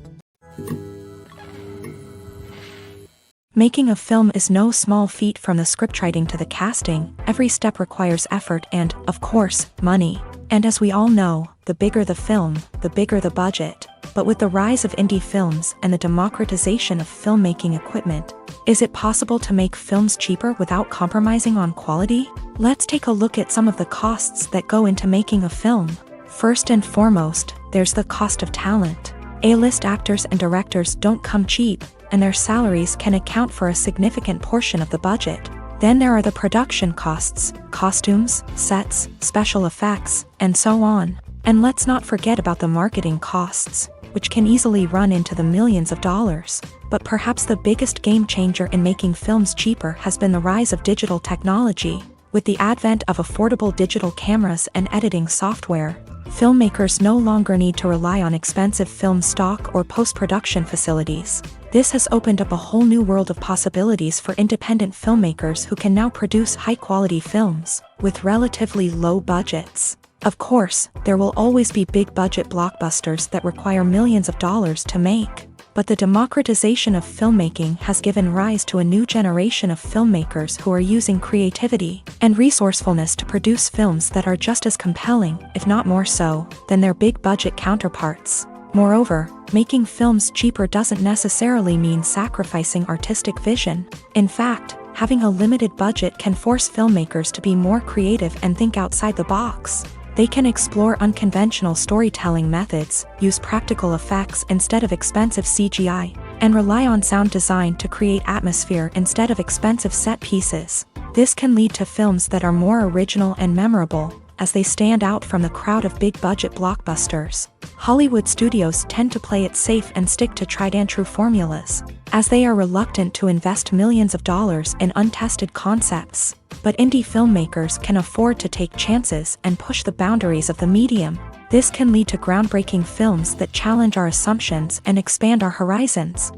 Making a film is no small feat. From the scriptwriting to the casting, every step requires effort and, of course, money. And as we all know, the bigger the film, the bigger the budget. But with the rise of indie films and the democratization of filmmaking equipment, is it possible to make films cheaper without compromising on quality? Let's take a look at some of the costs that go into making a film. First and foremost, there's the cost of talent. A-list actors and directors don't come cheap, and their salaries can account for a significant portion of the budget. Then there are the production costs, costumes, sets, special effects, and so on. And let's not forget about the marketing costs, which can easily run into the millions of dollars. But perhaps the biggest game changer in making films cheaper has been the rise of digital technology. With the advent of affordable digital cameras and editing software, filmmakers no longer need to rely on expensive film stock or post-production facilities. This has opened up a whole new world of possibilities for independent filmmakers who can now produce high-quality films with relatively low budgets. Of course, there will always be big-budget blockbusters that require millions of dollars to make. But the democratization of filmmaking has given rise to a new generation of filmmakers who are using creativity and resourcefulness to produce films that are just as compelling, if not more so, than their big-budget counterparts. Moreover, making films cheaper doesn't necessarily mean sacrificing artistic vision. In fact, having a limited budget can force filmmakers to be more creative and think outside the box. They can explore unconventional storytelling methods, use practical effects instead of expensive CGI, and rely on sound design to create atmosphere instead of expensive set pieces. This can lead to films that are more original and memorable, as they stand out from the crowd of big-budget blockbusters. Hollywood studios tend to play it safe and stick to tried-and-true formulas, as they are reluctant to invest millions of dollars in untested concepts. But indie filmmakers can afford to take chances and push the boundaries of the medium. This can lead to groundbreaking films that challenge our assumptions and expand our horizons.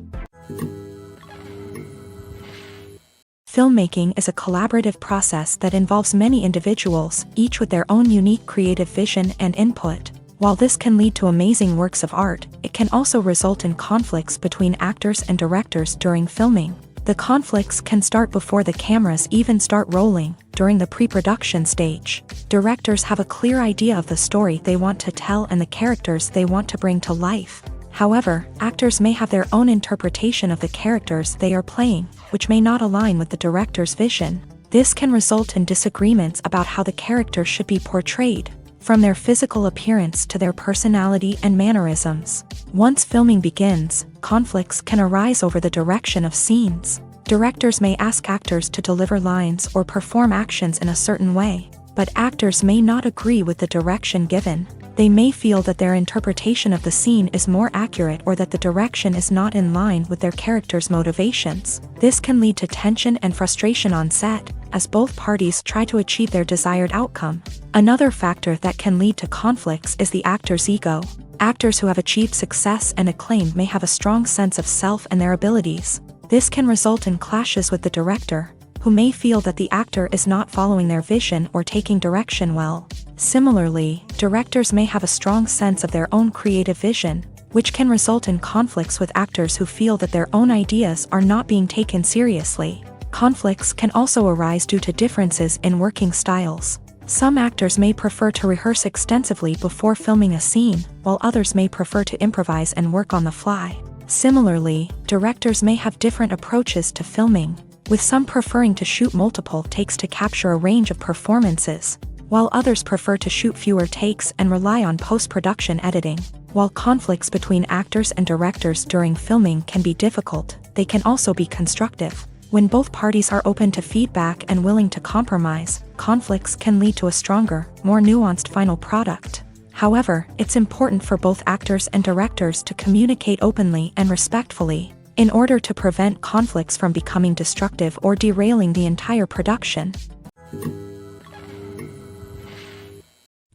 Filmmaking is a collaborative process that involves many individuals, each with their own unique creative vision and input. While this can lead to amazing works of art, it can also result in conflicts between actors and directors during filming. The conflicts can start before the cameras even start rolling, during the pre-production stage. Directors have a clear idea of the story they want to tell and the characters they want to bring to life. However, actors may have their own interpretation of the characters they are playing, which may not align with the director's vision. This can result in disagreements about how the characters should be portrayed, from their physical appearance to their personality and mannerisms. Once filming begins, conflicts can arise over the direction of scenes. Directors may ask actors to deliver lines or perform actions in a certain way, but actors may not agree with the direction given. They may feel that their interpretation of the scene is more accurate or that the direction is not in line with their character's motivations. This can lead to tension and frustration on set, as both parties try to achieve their desired outcome. Another factor that can lead to conflicts is the actor's ego. Actors who have achieved success and acclaim may have a strong sense of self and their abilities. This can result in clashes with the director, who may feel that the actor is not following their vision or taking direction well. Similarly, directors may have a strong sense of their own creative vision, which can result in conflicts with actors who feel that their own ideas are not being taken seriously. Conflicts can also arise due to differences in working styles. Some actors may prefer to rehearse extensively before filming a scene, while others may prefer to improvise and work on the fly. Similarly, directors may have different approaches to filming, with some preferring to shoot multiple takes to capture a range of performances, while others prefer to shoot fewer takes and rely on post-production editing. While conflicts between actors and directors during filming can be difficult, they can also be constructive. When both parties are open to feedback and willing to compromise, conflicts can lead to a stronger, more nuanced final product. However, it's important for both actors and directors to communicate openly and respectfully, in order to prevent conflicts from becoming destructive or derailing the entire production.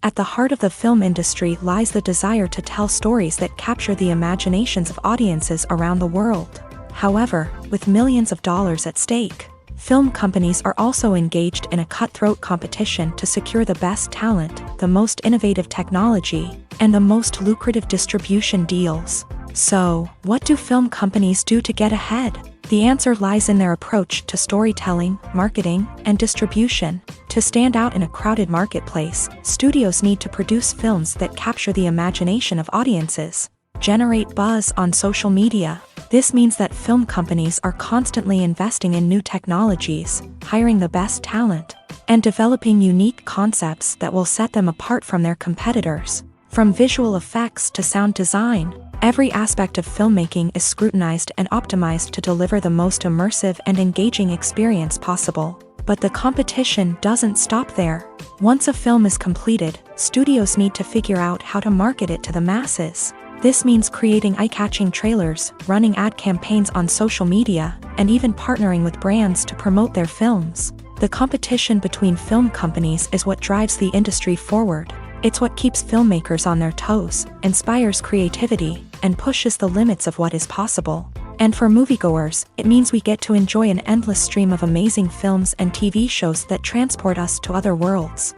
At the heart of the film industry lies the desire to tell stories that capture the imaginations of audiences around the world. However, with millions of dollars at stake, film companies are also engaged in a cutthroat competition to secure the best talent, the most innovative technology, and the most lucrative distribution deals. So, what do film companies do to get ahead? The answer lies in their approach to storytelling, marketing, and distribution. To stand out in a crowded marketplace, studios need to produce films that capture the imagination of audiences, generate buzz on social media. This means that film companies are constantly investing in new technologies, hiring the best talent, and developing unique concepts that will set them apart from their competitors. From visual effects to sound design, every aspect of filmmaking is scrutinized and optimized to deliver the most immersive and engaging experience possible. But the competition doesn't stop there. Once a film is completed, studios need to figure out how to market it to the masses. This means creating eye-catching trailers, running ad campaigns on social media, and even partnering with brands to promote their films. The competition between film companies is what drives the industry forward. It's what keeps filmmakers on their toes, inspires creativity, and pushes the limits of what is possible. And for moviegoers, it means we get to enjoy an endless stream of amazing films and TV shows that transport us to other worlds.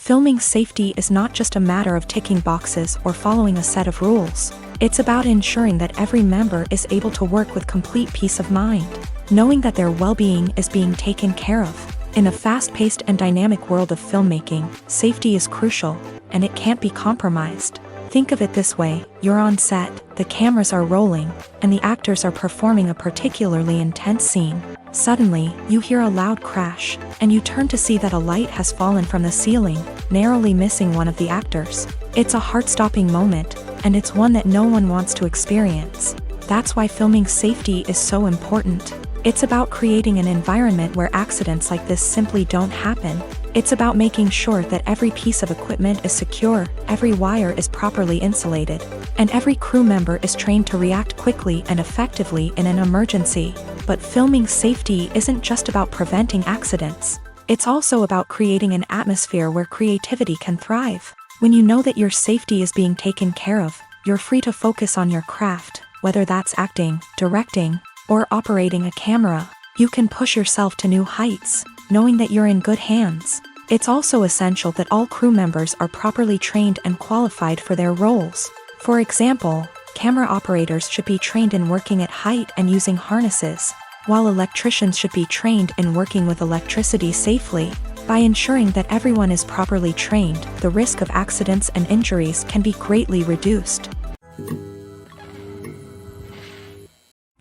Filming safety is not just a matter of ticking boxes or following a set of rules. It's about ensuring that every member is able to work with complete peace of mind, knowing that their well-being is being taken care of. In a fast-paced and dynamic world of filmmaking, safety is crucial, and it can't be compromised. Think of it this way: you're on set, the cameras are rolling, and the actors are performing a particularly intense scene. Suddenly, you hear a loud crash, and you turn to see that a light has fallen from the ceiling, narrowly missing one of the actors. It's a heart-stopping moment, and it's one that no one wants to experience. That's why filming safety is so important. It's about creating an environment where accidents like this simply don't happen. It's about making sure that every piece of equipment is secure, every wire is properly insulated, and every crew member is trained to react quickly and effectively in an emergency. But filming safety isn't just about preventing accidents. It's also about creating an atmosphere where creativity can thrive. When you know that your safety is being taken care of, you're free to focus on your craft, whether that's acting, directing, or operating a camera. You can push yourself to new heights, knowing that you're in good hands. It's also essential that all crew members are properly trained and qualified for their roles. For example, camera operators should be trained in working at height and using harnesses, while electricians should be trained in working with electricity safely. By ensuring that everyone is properly trained, the risk of accidents and injuries can be greatly reduced.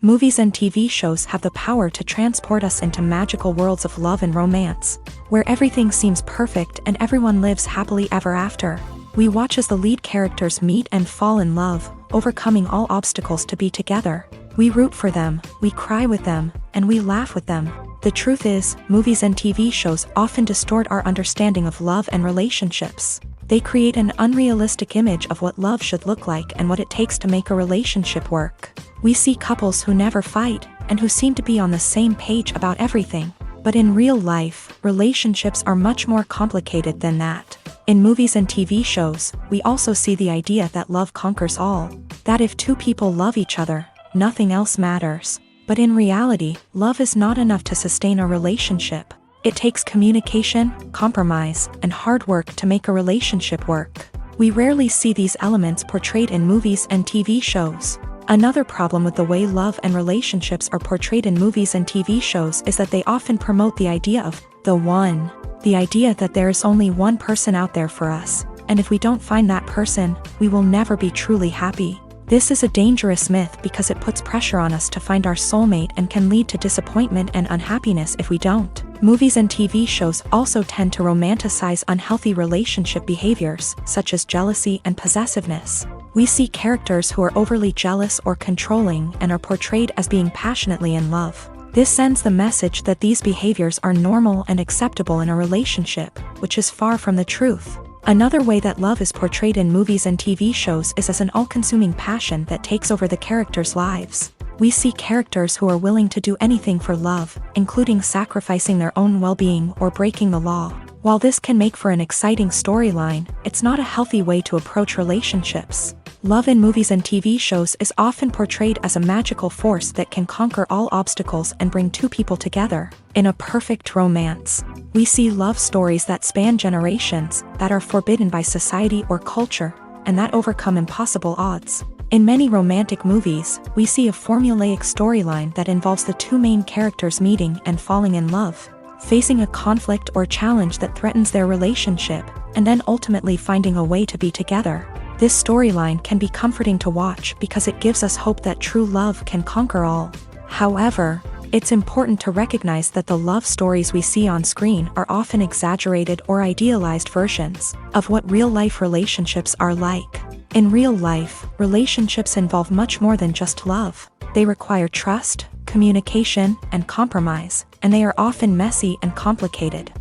Movies and TV shows have the power to transport us into magical worlds of love and romance, where everything seems perfect and everyone lives happily ever after. We watch as the lead characters meet and fall in love, overcoming all obstacles to be together. We root for them, we cry with them, and we laugh with them. The truth is, movies and TV shows often distort our understanding of love and relationships. They create an unrealistic image of what love should look like and what it takes to make a relationship work. We see couples who never fight, and who seem to be on the same page about everything. But in real life, relationships are much more complicated than that. In movies and TV shows, we also see the idea that love conquers all. That if two people love each other, nothing else matters. But in reality, love is not enough to sustain a relationship. It takes communication, compromise, and hard work to make a relationship work. We rarely see these elements portrayed in movies and TV shows. Another problem with the way love and relationships are portrayed in movies and TV shows is that they often promote the idea of the one. The idea that there is only one person out there for us, and if we don't find that person, we will never be truly happy. This is a dangerous myth because it puts pressure on us to find our soulmate and can lead to disappointment and unhappiness if we don't. Movies and TV shows also tend to romanticize unhealthy relationship behaviors, such as jealousy and possessiveness. We see characters who are overly jealous or controlling and are portrayed as being passionately in love. This sends the message that these behaviors are normal and acceptable in a relationship, which is far from the truth. Another way that love is portrayed in movies and TV shows is as an all-consuming passion that takes over the characters' lives. We see characters who are willing to do anything for love, including sacrificing their own well-being or breaking the law. While this can make for an exciting storyline, it's not a healthy way to approach relationships. Love in movies and TV shows is often portrayed as a magical force that can conquer all obstacles and bring two people together. In a perfect romance, we see love stories that span generations, that are forbidden by society or culture, and that overcome impossible odds. In many romantic movies, we see a formulaic storyline that involves the two main characters meeting and falling in love, facing a conflict or challenge that threatens their relationship, and then ultimately finding a way to be together. This storyline can be comforting to watch because it gives us hope that true love can conquer all. However, it's important to recognize that the love stories we see on screen are often exaggerated or idealized versions of what real-life relationships are like. In real life, relationships involve much more than just love. They require trust, communication, and compromise, and they are often messy and complicated.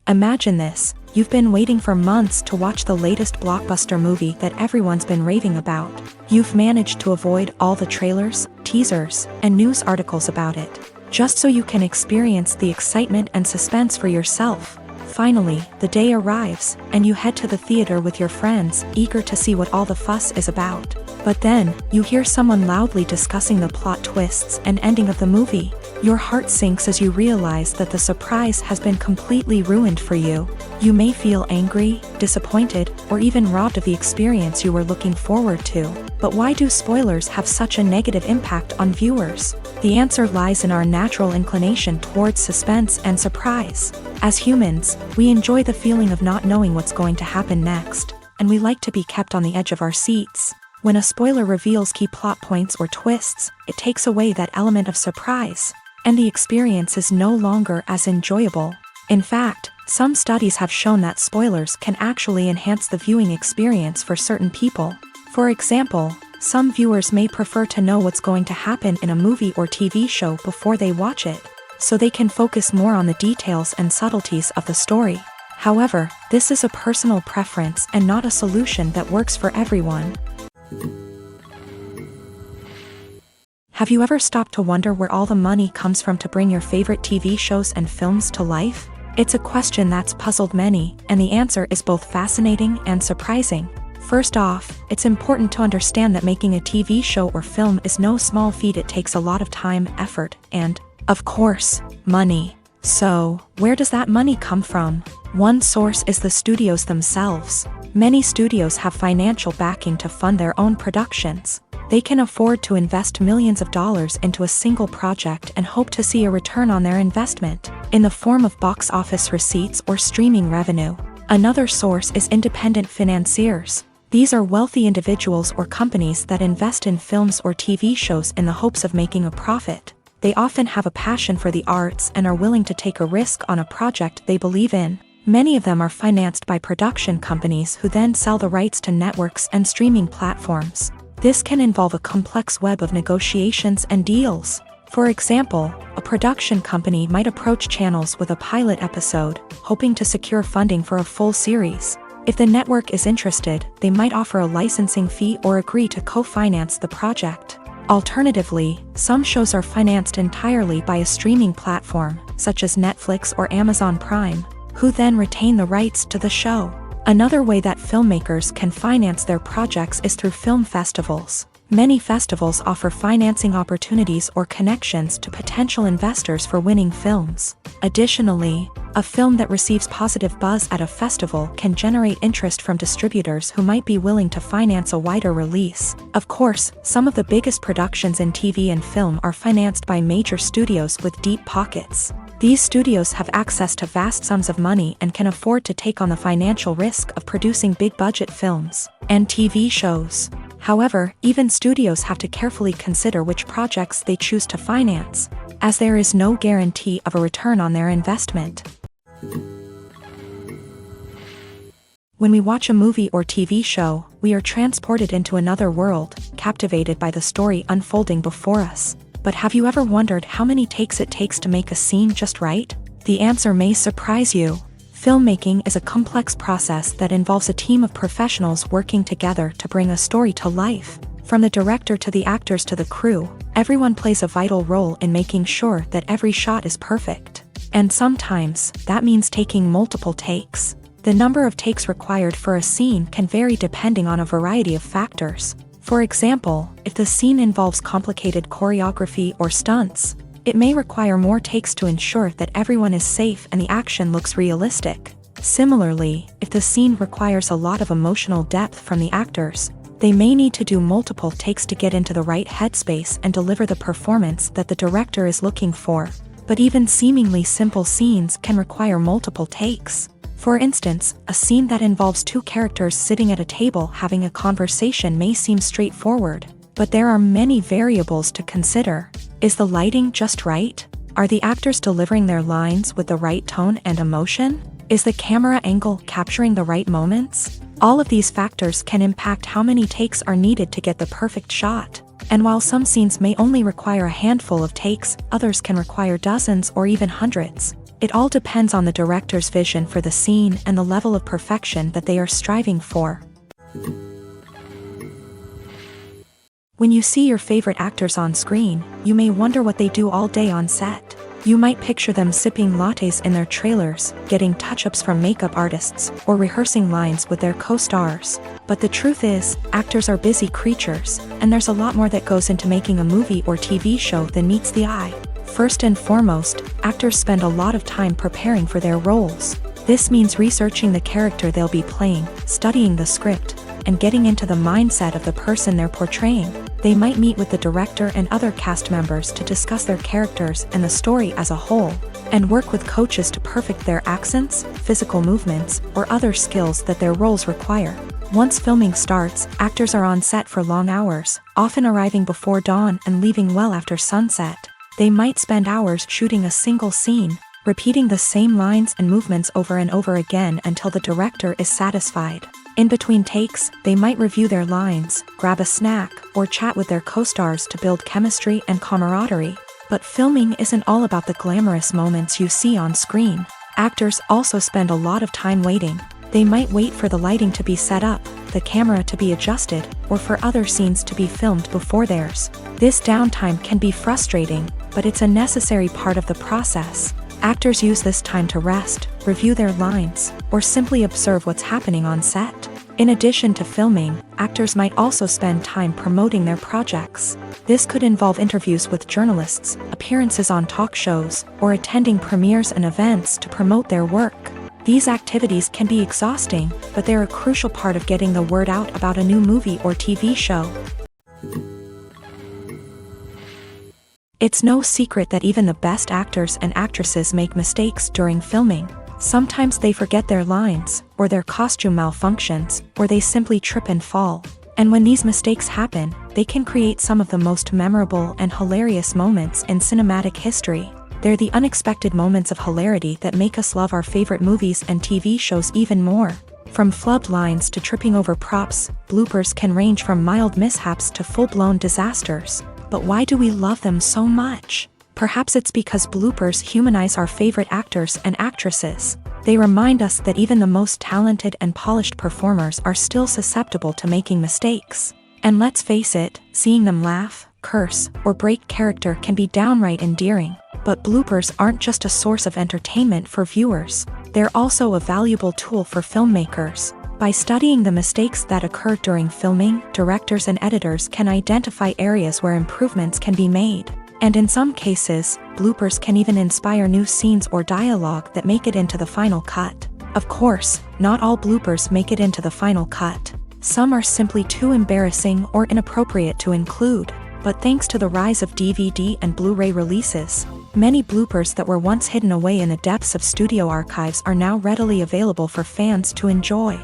Imagine this: you've been waiting for months to watch the latest blockbuster movie that everyone's been raving about. You've managed to avoid all the trailers, teasers, and news articles about it, just so you can experience the excitement and suspense for yourself. Finally, the day arrives, and you head to the theater with your friends, eager to see what all the fuss is about. But then, you hear someone loudly discussing the plot twists and ending of the movie. Your heart sinks as you realize that the surprise has been completely ruined for you. You may feel angry, disappointed, or even robbed of the experience you were looking forward to. But why do spoilers have such a negative impact on viewers? The answer lies in our natural inclination towards suspense and surprise. As humans, we enjoy the feeling of not knowing what's going to happen next, and we like to be kept on the edge of our seats. When a spoiler reveals key plot points or twists, it takes away that element of surprise, and the experience is no longer as enjoyable. In fact, some studies have shown that spoilers can actually enhance the viewing experience for certain people. For example, some viewers may prefer to know what's going to happen in a movie or TV show before they watch it, so they can focus more on the details and subtleties of the story. However, this is a personal preference and not a solution that works for everyone. Have you ever stopped to wonder where all the money comes from to bring your favorite TV shows and films to life? It's a question that's puzzled many, and the answer is both fascinating and surprising. First off, it's important to understand that making a TV show or film is no small feat. It takes a lot of time, effort, and, of course, money. So, where does that money come from? One source is the studios themselves. Many studios have financial backing to fund their own productions. They can afford to invest millions of dollars into a single project and hope to see a return on their investment, in the form of box office receipts or streaming revenue. Another source is independent financiers. These are wealthy individuals or companies that invest in films or TV shows in the hopes of making a profit. They often have a passion for the arts and are willing to take a risk on a project they believe in. Many of them are financed by production companies who then sell the rights to networks and streaming platforms. This can involve a complex web of negotiations and deals. For example, a production company might approach channels with a pilot episode, hoping to secure funding for a full series. If the network is interested, they might offer a licensing fee or agree to co-finance the project. Alternatively, some shows are financed entirely by a streaming platform, such as Netflix or Amazon Prime, who then retain the rights to the show. Another way that filmmakers can finance their projects is through film festivals. Many festivals offer financing opportunities or connections to potential investors for winning films. Additionally, a film that receives positive buzz at a festival can generate interest from distributors who might be willing to finance a wider release. Of course, some of the biggest productions in TV and film are financed by major studios with deep pockets. These studios have access to vast sums of money and can afford to take on the financial risk of producing big-budget films and TV shows. However, even studios have to carefully consider which projects they choose to finance, as there is no guarantee of a return on their investment. When we watch a movie or TV show, we are transported into another world, captivated by the story unfolding before us. But have you ever wondered how many takes it takes to make a scene just right? The answer may surprise you. Filmmaking is a complex process that involves a team of professionals working together to bring a story to life. From the director to the actors to the crew, everyone plays a vital role in making sure that every shot is perfect. And sometimes, that means taking multiple takes. The number of takes required for a scene can vary depending on a variety of factors. For example, if the scene involves complicated choreography or stunts, it may require more takes to ensure that everyone is safe and the action looks realistic. Similarly, if the scene requires a lot of emotional depth from the actors, they may need to do multiple takes to get into the right headspace and deliver the performance that the director is looking for. But even seemingly simple scenes can require multiple takes. For instance, a scene that involves two characters sitting at a table having a conversation may seem straightforward, but there are many variables to consider. Is the lighting just right? Are the actors delivering their lines with the right tone and emotion? Is the camera angle capturing the right moments? All of these factors can impact how many takes are needed to get the perfect shot. And while some scenes may only require a handful of takes, others can require dozens or even hundreds. It all depends on the director's vision for the scene and the level of perfection that they are striving for. When you see your favorite actors on screen, you may wonder what they do all day on set. You might picture them sipping lattes in their trailers, getting touch-ups from makeup artists, or rehearsing lines with their co-stars. But the truth is, actors are busy creatures, and there's a lot more that goes into making a movie or TV show than meets the eye. First and foremost, actors spend a lot of time preparing for their roles. This means researching the character they'll be playing, studying the script, and getting into the mindset of the person they're portraying. They might meet with the director and other cast members to discuss their characters and the story as a whole, and work with coaches to perfect their accents, physical movements, or other skills that their roles require. Once filming starts, actors are on set for long hours, often arriving before dawn and leaving well after sunset. They might spend hours shooting a single scene, repeating the same lines and movements over and over again until the director is satisfied. In between takes, they might review their lines, grab a snack, or chat with their co-stars to build chemistry and camaraderie. But filming isn't all about the glamorous moments you see on screen. Actors also spend a lot of time waiting. They might wait for the lighting to be set up, the camera to be adjusted, or for other scenes to be filmed before theirs. This downtime can be frustrating, but it's a necessary part of the process. Actors use this time to rest, review their lines, or simply observe what's happening on set. In addition to filming, actors might also spend time promoting their projects. This could involve interviews with journalists, appearances on talk shows, or attending premieres and events to promote their work. These activities can be exhausting, but they're a crucial part of getting the word out about a new movie or TV show. It's no secret that even the best actors and actresses make mistakes during filming. Sometimes they forget their lines, or their costume malfunctions, or they simply trip and fall. And when these mistakes happen, they can create some of the most memorable and hilarious moments in cinematic history. They're the unexpected moments of hilarity that make us love our favorite movies and TV shows even more. From flubbed lines to tripping over props, bloopers can range from mild mishaps to full-blown disasters. But why do we love them so much? Perhaps it's because bloopers humanize our favorite actors and actresses. They remind us that even the most talented and polished performers are still susceptible to making mistakes. And let's face it, seeing them laugh, curse, or break character can be downright endearing. But bloopers aren't just a source of entertainment for viewers. They're also a valuable tool for filmmakers. By studying the mistakes that occur during filming, directors and editors can identify areas where improvements can be made. And in some cases, bloopers can even inspire new scenes or dialogue that make it into the final cut. Of course, not all bloopers make it into the final cut. Some are simply too embarrassing or inappropriate to include. But thanks to the rise of DVD and Blu-ray releases, many bloopers that were once hidden away in the depths of studio archives are now readily available for fans to enjoy.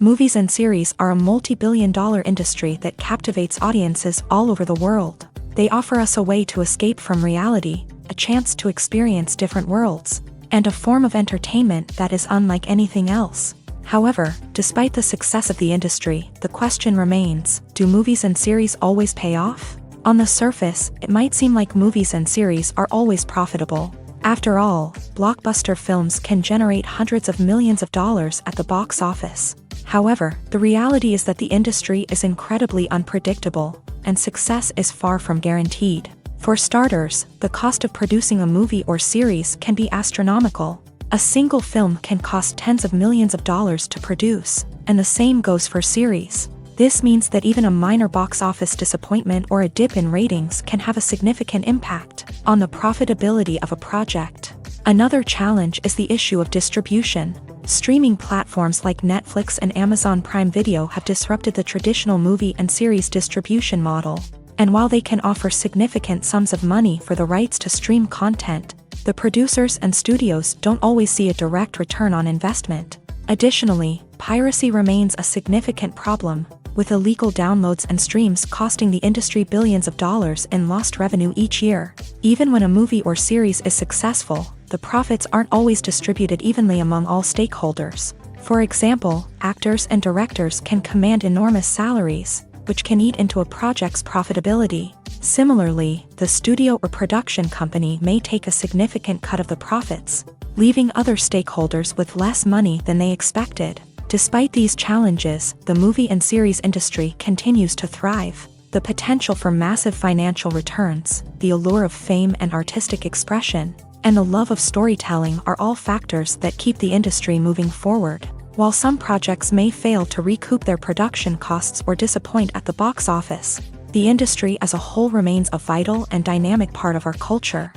Movies and series are a multi-billion-dollar industry that captivates audiences all over the world. They offer us a way to escape from reality, a chance to experience different worlds, and a form of entertainment that is unlike anything else. However, despite the success of the industry, the question remains, do movies and series always pay off? On the surface, it might seem like movies and series are always profitable. After all, blockbuster films can generate hundreds of millions of dollars at the box office. However, the reality is that the industry is incredibly unpredictable, and success is far from guaranteed. For starters, the cost of producing a movie or series can be astronomical. A single film can cost tens of millions of dollars to produce, and the same goes for series. This means that even a minor box office disappointment or a dip in ratings can have a significant impact on the profitability of a project. Another challenge is the issue of distribution. Streaming platforms like Netflix and Amazon Prime Video have disrupted the traditional movie and series distribution model. And while they can offer significant sums of money for the rights to stream content, the producers and studios don't always see a direct return on investment. Additionally, piracy remains a significant problem, with illegal downloads and streams costing the industry billions of dollars in lost revenue each year. Even when a movie or series is successful, the profits aren't always distributed evenly among all stakeholders. For example, actors and directors can command enormous salaries, which can eat into a project's profitability. Similarly, the studio or production company may take a significant cut of the profits, leaving other stakeholders with less money than they expected. Despite these challenges, the movie and series industry continues to thrive. The potential for massive financial returns, the allure of fame and artistic expression, and the love of storytelling are all factors that keep the industry moving forward. While some projects may fail to recoup their production costs or disappoint at the box office, the industry as a whole remains a vital and dynamic part of our culture.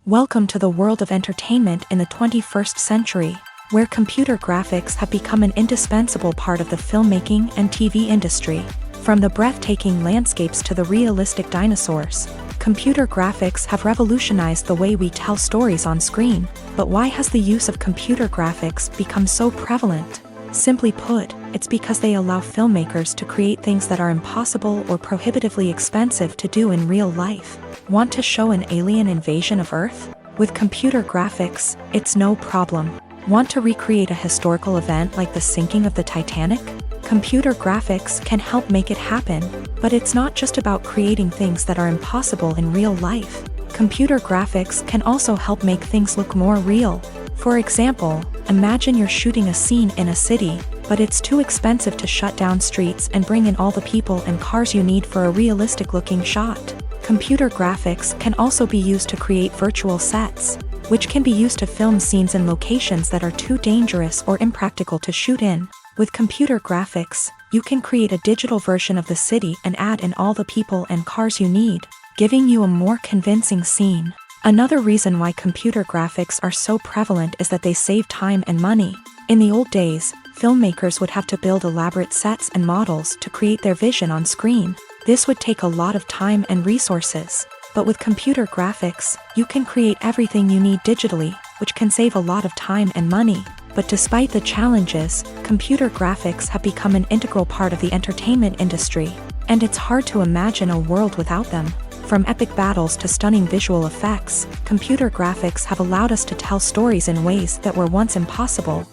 Welcome to the world of entertainment in the 21st century, where computer graphics have become an indispensable part of the filmmaking and TV industry. From the breathtaking landscapes to the realistic dinosaurs, computer graphics have revolutionized the way we tell stories on screen. But why has the use of computer graphics become so prevalent? Simply put, it's because they allow filmmakers to create things that are impossible or prohibitively expensive to do in real life. Want to show an alien invasion of Earth? With computer graphics, it's no problem. Want to recreate a historical event like the sinking of the Titanic? Computer graphics can help make it happen, but it's not just about creating things that are impossible in real life. Computer graphics can also help make things look more real. For example, imagine you're shooting a scene in a city, but it's too expensive to shut down streets and bring in all the people and cars you need for a realistic-looking shot. Computer graphics can also be used to create virtual sets, which can be used to film scenes in locations that are too dangerous or impractical to shoot in. With computer graphics, you can create a digital version of the city and add in all the people and cars you need, giving you a more convincing scene. Another reason why computer graphics are so prevalent is that they save time and money. In the old days, filmmakers would have to build elaborate sets and models to create their vision on screen. This would take a lot of time and resources. But with computer graphics, you can create everything you need digitally, which can save a lot of time and money. But despite the challenges, computer graphics have become an integral part of the entertainment industry, and it's hard to imagine a world without them. From epic battles to stunning visual effects, computer graphics have allowed us to tell stories in ways that were once impossible.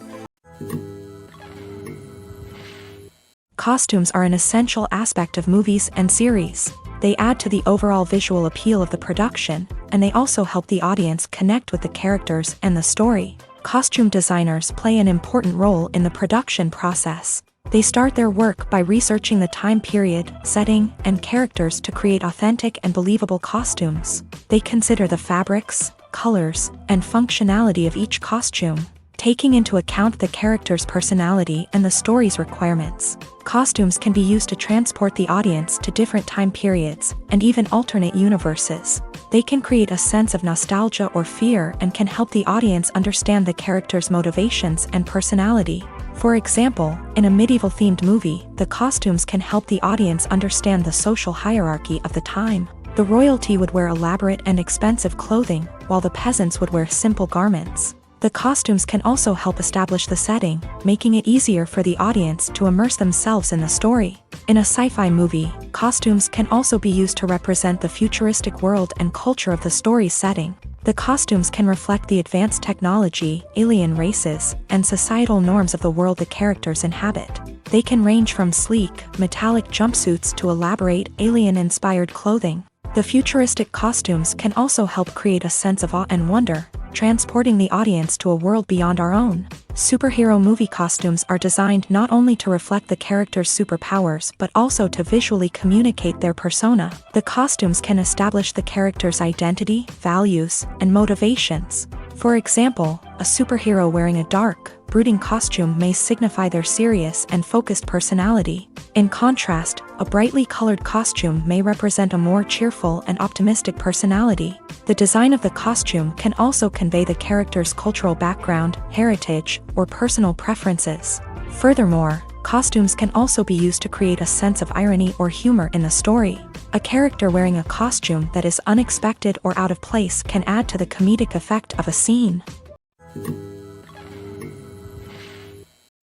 Costumes are an essential aspect of movies and series. They add to the overall visual appeal of the production, and they also help the audience connect with the characters and the story. Costume designers play an important role in the production process. They start their work by researching the time period, setting, and characters to create authentic and believable costumes. They consider the fabrics, colors, and functionality of each costume, taking into account the character's personality and the story's requirements. Costumes can be used to transport the audience to different time periods and even alternate universes. They can create a sense of nostalgia or fear and can help the audience understand the character's motivations and personality. For example, in a medieval-themed movie, the costumes can help the audience understand the social hierarchy of the time. The royalty would wear elaborate and expensive clothing, while the peasants would wear simple garments. The costumes can also help establish the setting, making it easier for the audience to immerse themselves in the story. In a sci-fi movie, costumes can also be used to represent the futuristic world and culture of the story's setting. The costumes can reflect the advanced technology, alien races, and societal norms of the world the characters inhabit. They can range from sleek, metallic jumpsuits to elaborate, alien-inspired clothing. The futuristic costumes can also help create a sense of awe and wonder, transporting the audience to a world beyond our own. Superhero movie costumes are designed not only to reflect the character's superpowers but also to visually communicate their persona. The costumes can establish the character's identity, values, and motivations. For example, a superhero wearing a dark, brooding costume may signify their serious and focused personality. In contrast, a brightly colored costume may represent a more cheerful and optimistic personality. The design of the costume can also convey the character's cultural background, heritage, or personal preferences. Furthermore, costumes can also be used to create a sense of irony or humor in the story. A character wearing a costume that is unexpected or out of place can add to the comedic effect of a scene.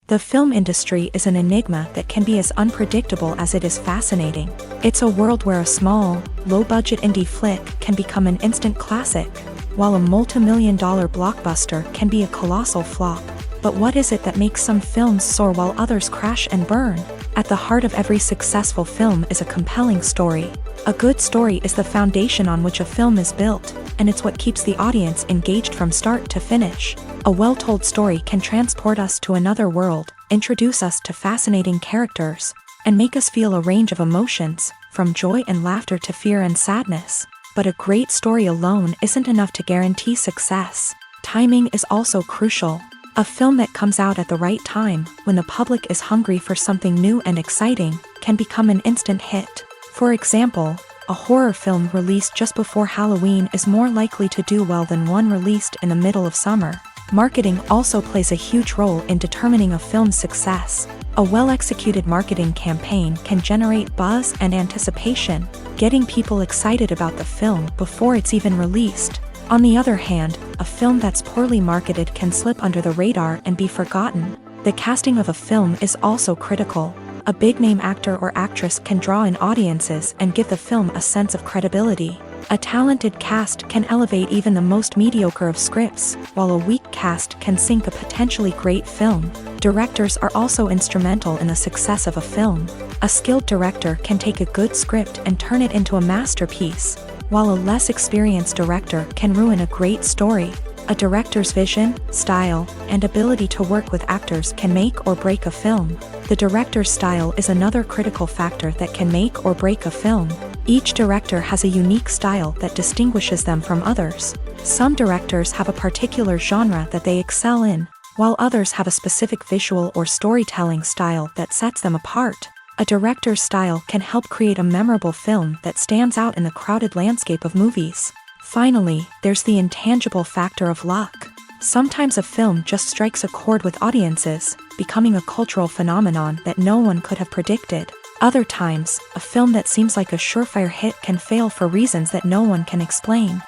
The film industry is an enigma that can be as unpredictable as it is fascinating. It's a world where a small, low-budget indie flick can become an instant classic, while a multi-million-dollar blockbuster can be a colossal flop. But what is it that makes some films soar while others crash and burn? At the heart of every successful film is a compelling story. A good story is the foundation on which a film is built, and it's what keeps the audience engaged from start to finish. A well-told story can transport us to another world, introduce us to fascinating characters, and make us feel a range of emotions, from joy and laughter to fear and sadness. But a great story alone isn't enough to guarantee success. Timing is also crucial. A film that comes out at the right time, when the public is hungry for something new and exciting, can become an instant hit. For example, a horror film released just before Halloween is more likely to do well than one released in the middle of summer. Marketing also plays a huge role in determining a film's success. A well-executed marketing campaign can generate buzz and anticipation, getting people excited about the film before it's even released. On the other hand, a film that's poorly marketed can slip under the radar and be forgotten. The casting of a film is also critical. A big-name actor or actress can draw in audiences and give the film a sense of credibility. A talented cast can elevate even the most mediocre of scripts, while a weak cast can sink a potentially great film. Directors are also instrumental in the success of a film. A skilled director can take a good script and turn it into a masterpiece, while a less experienced director can ruin a great story. A director's vision, style, and ability to work with actors can make or break a film. The director's style is another critical factor that can make or break a film. Each director has a unique style that distinguishes them from others. Some directors have a particular genre that they excel in, while others have a specific visual or storytelling style that sets them apart. A director's style can help create a memorable film that stands out in the crowded landscape of movies. Finally, there's the intangible factor of luck. Sometimes a film just strikes a chord with audiences, becoming a cultural phenomenon that no one could have predicted. Other times, a film that seems like a surefire hit can fail for reasons that no one can explain.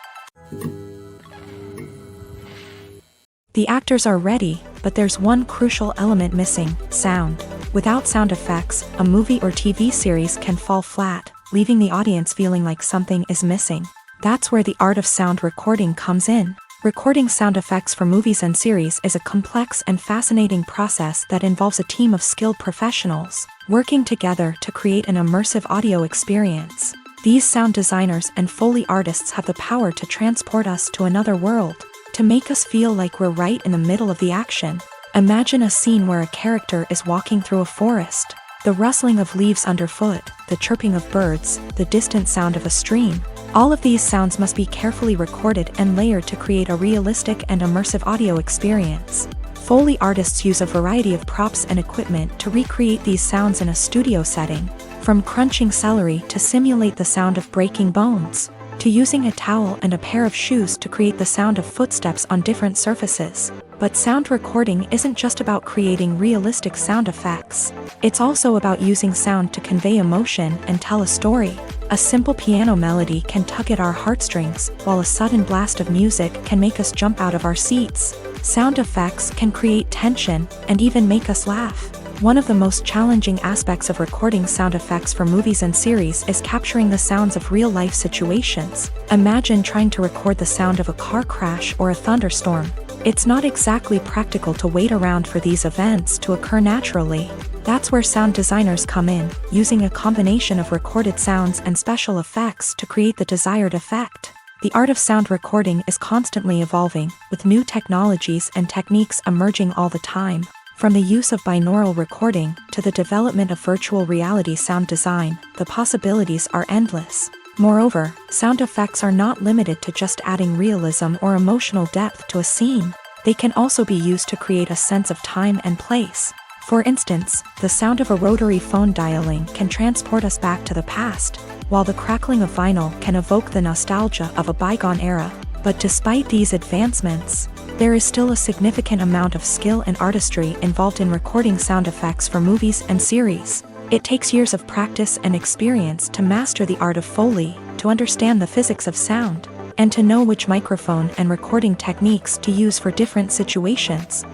The actors are ready, but there's one crucial element missing: sound. Without sound effects, a movie or TV series can fall flat, leaving the audience feeling like something is missing. That's where the art of sound recording comes in. Recording sound effects for movies and series is a complex and fascinating process that involves a team of skilled professionals working together to create an immersive audio experience. These sound designers and Foley artists have the power to transport us to another world, to make us feel like we're right in the middle of the action. Imagine a scene where a character is walking through a forest. The rustling of leaves underfoot, the chirping of birds, the distant sound of a stream. All of these sounds must be carefully recorded and layered to create a realistic and immersive audio experience. Foley artists use a variety of props and equipment to recreate these sounds in a studio setting, from crunching celery to simulate the sound of breaking bones, to using a towel and a pair of shoes to create the sound of footsteps on different surfaces. But sound recording isn't just about creating realistic sound effects. It's also about using sound to convey emotion and tell a story. A simple piano melody can tug at our heartstrings, while a sudden blast of music can make us jump out of our seats. Sound effects can create tension and even make us laugh. One of the most challenging aspects of recording sound effects for movies and series is capturing the sounds of real-life situations. Imagine trying to record the sound of a car crash or a thunderstorm. It's not exactly practical to wait around for these events to occur naturally. That's where sound designers come in, using a combination of recorded sounds and special effects to create the desired effect. The art of sound recording is constantly evolving, with new technologies and techniques emerging all the time. From the use of binaural recording to the development of virtual reality sound design, the possibilities are endless. Moreover, sound effects are not limited to just adding realism or emotional depth to a scene. They can also be used to create a sense of time and place. For instance, the sound of a rotary phone dialing can transport us back to the past, while the crackling of vinyl can evoke the nostalgia of a bygone era. But despite these advancements, there is still a significant amount of skill and artistry involved in recording sound effects for movies and series. It takes years of practice and experience to master the art of Foley, to understand the physics of sound, and to know which microphone and recording techniques to use for different situations.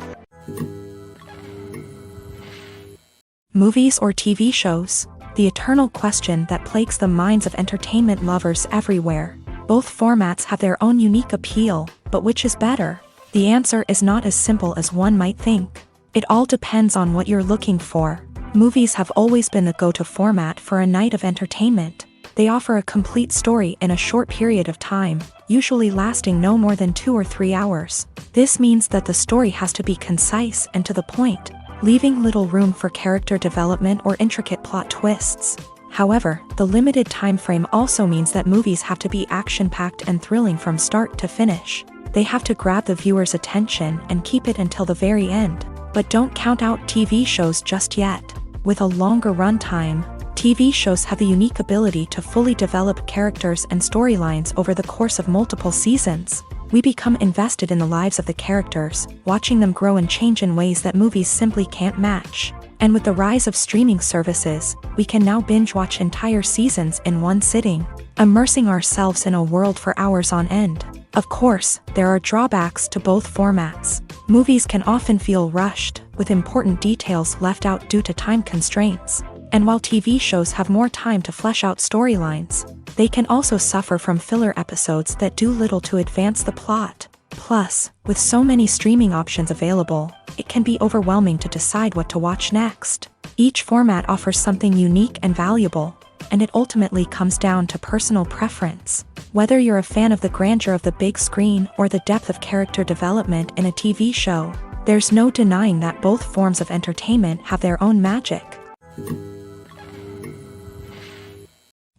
Movies or TV shows? The eternal question that plagues the minds of entertainment lovers everywhere. Both formats have their own unique appeal, but which is better? The answer is not as simple as one might think. It all depends on what you're looking for. Movies have always been the go-to format for a night of entertainment. They offer a complete story in a short period of time, usually lasting no more than 2 or 3 hours. This means that the story has to be concise and to the point, leaving little room for character development or intricate plot twists. However, the limited time frame also means that movies have to be action-packed and thrilling from start to finish. They have to grab the viewer's attention and keep it until the very end. But don't count out TV shows just yet. With a longer runtime, TV shows have the unique ability to fully develop characters and storylines over the course of multiple seasons. We become invested in the lives of the characters, watching them grow and change in ways that movies simply can't match. And with the rise of streaming services, we can now binge-watch entire seasons in one sitting, immersing ourselves in a world for hours on end. Of course, there are drawbacks to both formats. Movies can often feel rushed, with important details left out due to time constraints. And while TV shows have more time to flesh out storylines, they can also suffer from filler episodes that do little to advance the plot. Plus, with so many streaming options available, it can be overwhelming to decide what to watch next. Each format offers something unique and valuable, and it ultimately comes down to personal preference. Whether you're a fan of the grandeur of the big screen or the depth of character development in a TV show, there's no denying that both forms of entertainment have their own magic.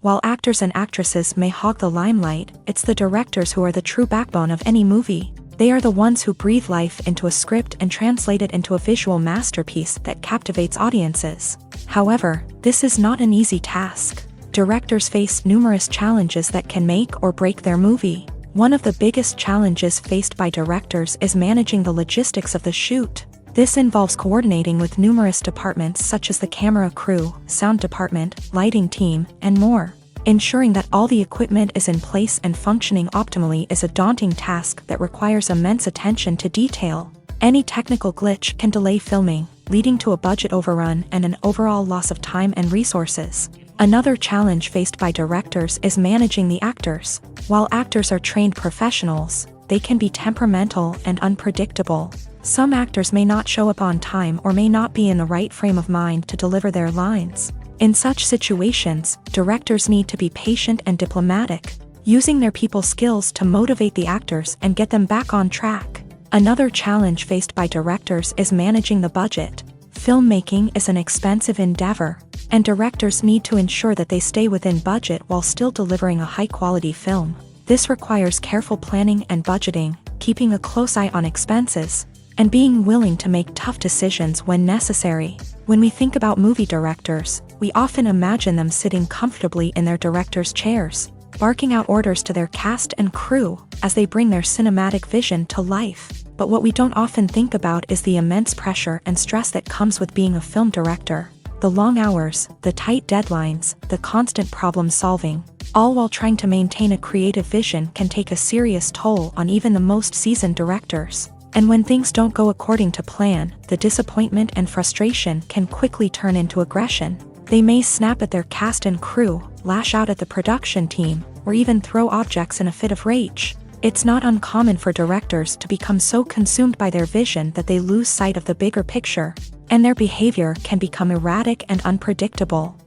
While actors and actresses may hog the limelight, it's the directors who are the true backbone of any movie. They are the ones who breathe life into a script and translate it into a visual masterpiece that captivates audiences. However, this is not an easy task. Directors face numerous challenges that can make or break their movie. One of the biggest challenges faced by directors is managing the logistics of the shoot. This involves coordinating with numerous departments such as the camera crew, sound department, lighting team, and more. Ensuring that all the equipment is in place and functioning optimally is a daunting task that requires immense attention to detail. Any technical glitch can delay filming, leading to a budget overrun and an overall loss of time and resources. Another challenge faced by directors is managing the actors. While actors are trained professionals, they can be temperamental and unpredictable. Some actors may not show up on time or may not be in the right frame of mind to deliver their lines. In such situations, directors need to be patient and diplomatic, using their people skills to motivate the actors and get them back on track. Another challenge faced by directors is managing the budget. Filmmaking is an expensive endeavor, and directors need to ensure that they stay within budget while still delivering a high-quality film. This requires careful planning and budgeting, keeping a close eye on expenses, and being willing to make tough decisions when necessary. When we think about movie directors, we often imagine them sitting comfortably in their director's chairs, barking out orders to their cast and crew as they bring their cinematic vision to life. But what we don't often think about is the immense pressure and stress that comes with being a film director. The long hours, the tight deadlines, the constant problem solving, all while trying to maintain a creative vision can take a serious toll on even the most seasoned directors. And when things don't go according to plan, the disappointment and frustration can quickly turn into aggression. They may snap at their cast and crew, lash out at the production team, or even throw objects in a fit of rage. It's not uncommon for directors to become so consumed by their vision that they lose sight of the bigger picture, and their behavior can become erratic and unpredictable.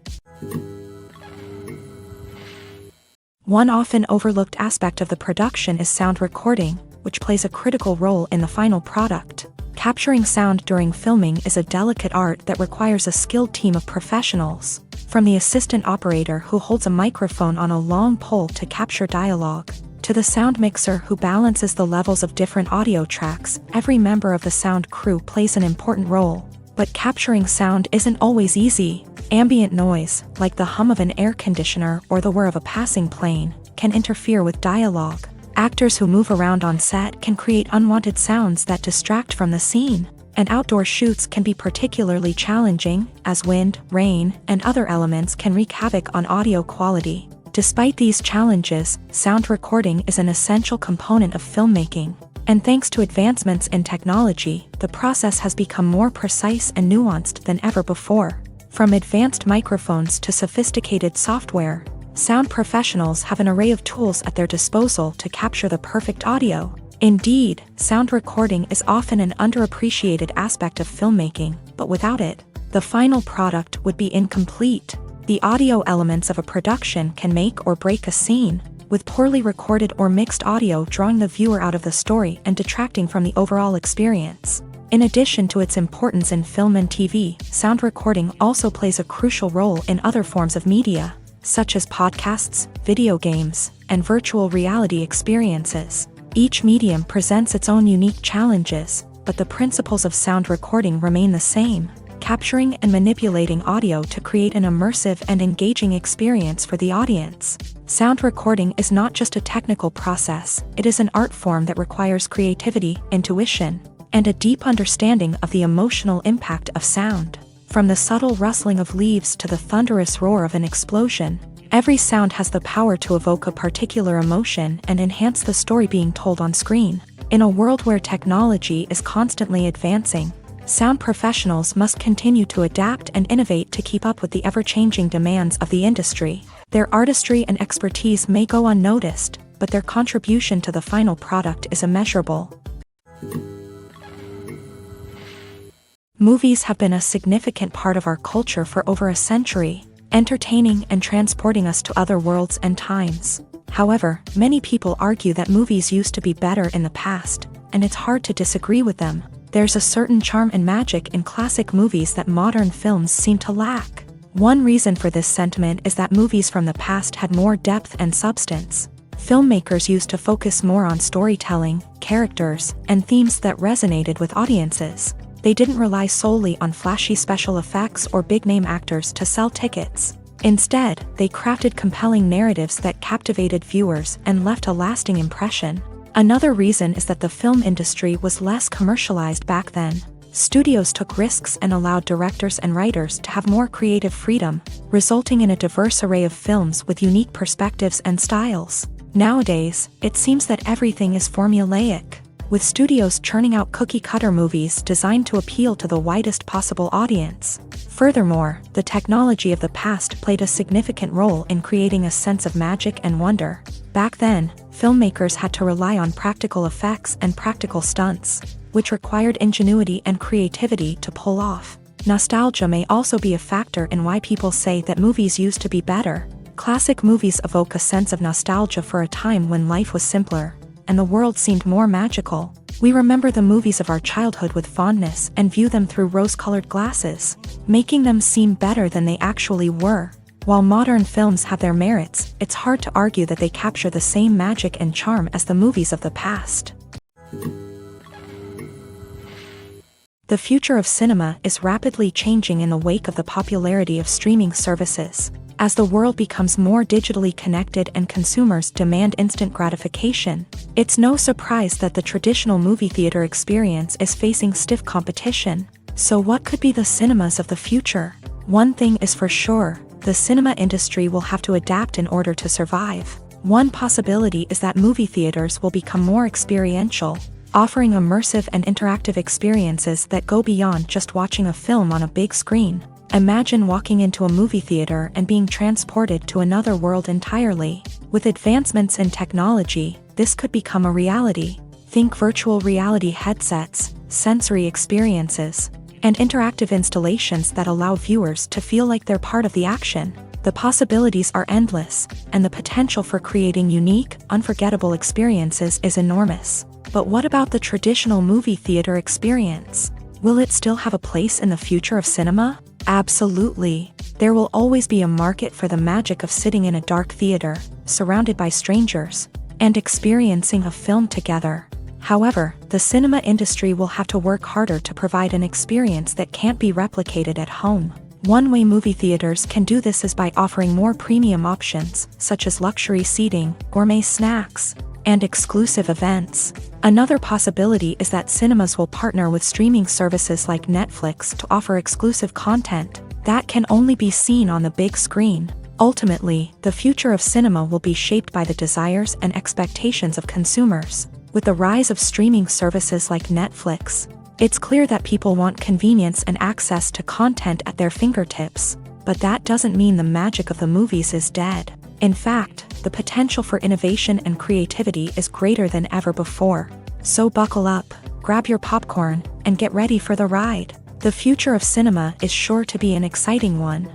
One often overlooked aspect of the production is sound recording, which plays a critical role in the final product. Capturing sound during filming is a delicate art that requires a skilled team of professionals. From the assistant operator who holds a microphone on a long pole to capture dialogue, to the sound mixer who balances the levels of different audio tracks, every member of the sound crew plays an important role. But capturing sound isn't always easy. Ambient noise, like the hum of an air conditioner or the whir of a passing plane, can interfere with dialogue. Actors who move around on set can create unwanted sounds that distract from the scene, and outdoor shoots can be particularly challenging, as wind, rain, and other elements can wreak havoc on audio quality. Despite these challenges, sound recording is an essential component of filmmaking, and thanks to advancements in technology, the process has become more precise and nuanced than ever before. From advanced microphones to sophisticated software, sound professionals have an array of tools at their disposal to capture the perfect audio. Indeed, sound recording is often an underappreciated aspect of filmmaking, but without it, the final product would be incomplete. The audio elements of a production can make or break a scene. with poorly recorded or mixed audio drawing the viewer out of the story and detracting from the overall experience. In addition to its importance in film and TV, sound recording also plays a crucial role in other forms of media, such as podcasts, video games, and virtual reality experiences. Each medium presents its own unique challenges, but the principles of sound recording remain the same: capturing and manipulating audio to create an immersive and engaging experience for the audience. Sound recording is not just a technical process, it is an art form that requires creativity, intuition, and a deep understanding of the emotional impact of sound. From the subtle rustling of leaves to the thunderous roar of an explosion, every sound has the power to evoke a particular emotion and enhance the story being told on screen. In a world where technology is constantly advancing, sound professionals must continue to adapt and innovate to keep up with the ever-changing demands of the industry. Their artistry and expertise may go unnoticed, but their contribution to the final product is immeasurable. Movies have been a significant part of our culture for over a century, entertaining and transporting us to other worlds and times. However, many people argue that movies used to be better in the past, and it's hard to disagree with them. There's a certain charm and magic in classic movies that modern films seem to lack. One reason for this sentiment is that movies from the past had more depth and substance. Filmmakers used to focus more on storytelling, characters, and themes that resonated with audiences. They didn't rely solely on flashy special effects or big-name actors to sell tickets. Instead, they crafted compelling narratives that captivated viewers and left a lasting impression. Another reason is that the film industry was less commercialized back then. Studios took risks and allowed directors and writers to have more creative freedom, resulting in a diverse array of films with unique perspectives and styles. Nowadays, it seems that everything is formulaic, with studios churning out cookie-cutter movies designed to appeal to the widest possible audience. Furthermore, the technology of the past played a significant role in creating a sense of magic and wonder. Back then, filmmakers had to rely on practical effects and practical stunts, which required ingenuity and creativity to pull off. Nostalgia may also be a factor in why people say that movies used to be better. Classic movies evoke a sense of nostalgia for a time when life was simpler, and the world seemed more magical. We remember the movies of our childhood with fondness and view them through rose-colored glasses, making them seem better than they actually were. While modern films have their merits, it's hard to argue that they capture the same magic and charm as the movies of the past. The future of cinema is rapidly changing in the wake of the popularity of streaming services. As the world becomes more digitally connected and consumers demand instant gratification, it's no surprise that the traditional movie theater experience is facing stiff competition. So what could be the cinemas of the future? One thing is for sure, the cinema industry will have to adapt in order to survive. One possibility is that movie theaters will become more experiential, offering immersive and interactive experiences that go beyond just watching a film on a big screen. Imagine walking into a movie theater and being transported to another world entirely. With advancements in technology, this could become a reality. Think virtual reality headsets, sensory experiences, and interactive installations that allow viewers to feel like they're part of the action. The possibilities are endless, and the potential for creating unique, unforgettable experiences is enormous. But what about the traditional movie theater experience? Will it still have a place in the future of cinema? Absolutely. There will always be a market for the magic of sitting in a dark theater, surrounded by strangers, and experiencing a film together. However, the cinema industry will have to work harder to provide an experience that can't be replicated at home. One way movie theaters can do this is by offering more premium options, such as luxury seating, gourmet snacks, and exclusive events. Another possibility is that cinemas will partner with streaming services like Netflix to offer exclusive content that can only be seen on the big screen. Ultimately, the future of cinema will be shaped by the desires and expectations of consumers. With the rise of streaming services like Netflix, it's clear that people want convenience and access to content at their fingertips. But that doesn't mean the magic of the movies is dead. In fact, the potential for innovation and creativity is greater than ever before. So buckle up, grab your popcorn, and get ready for the ride. The future of cinema is sure to be an exciting one.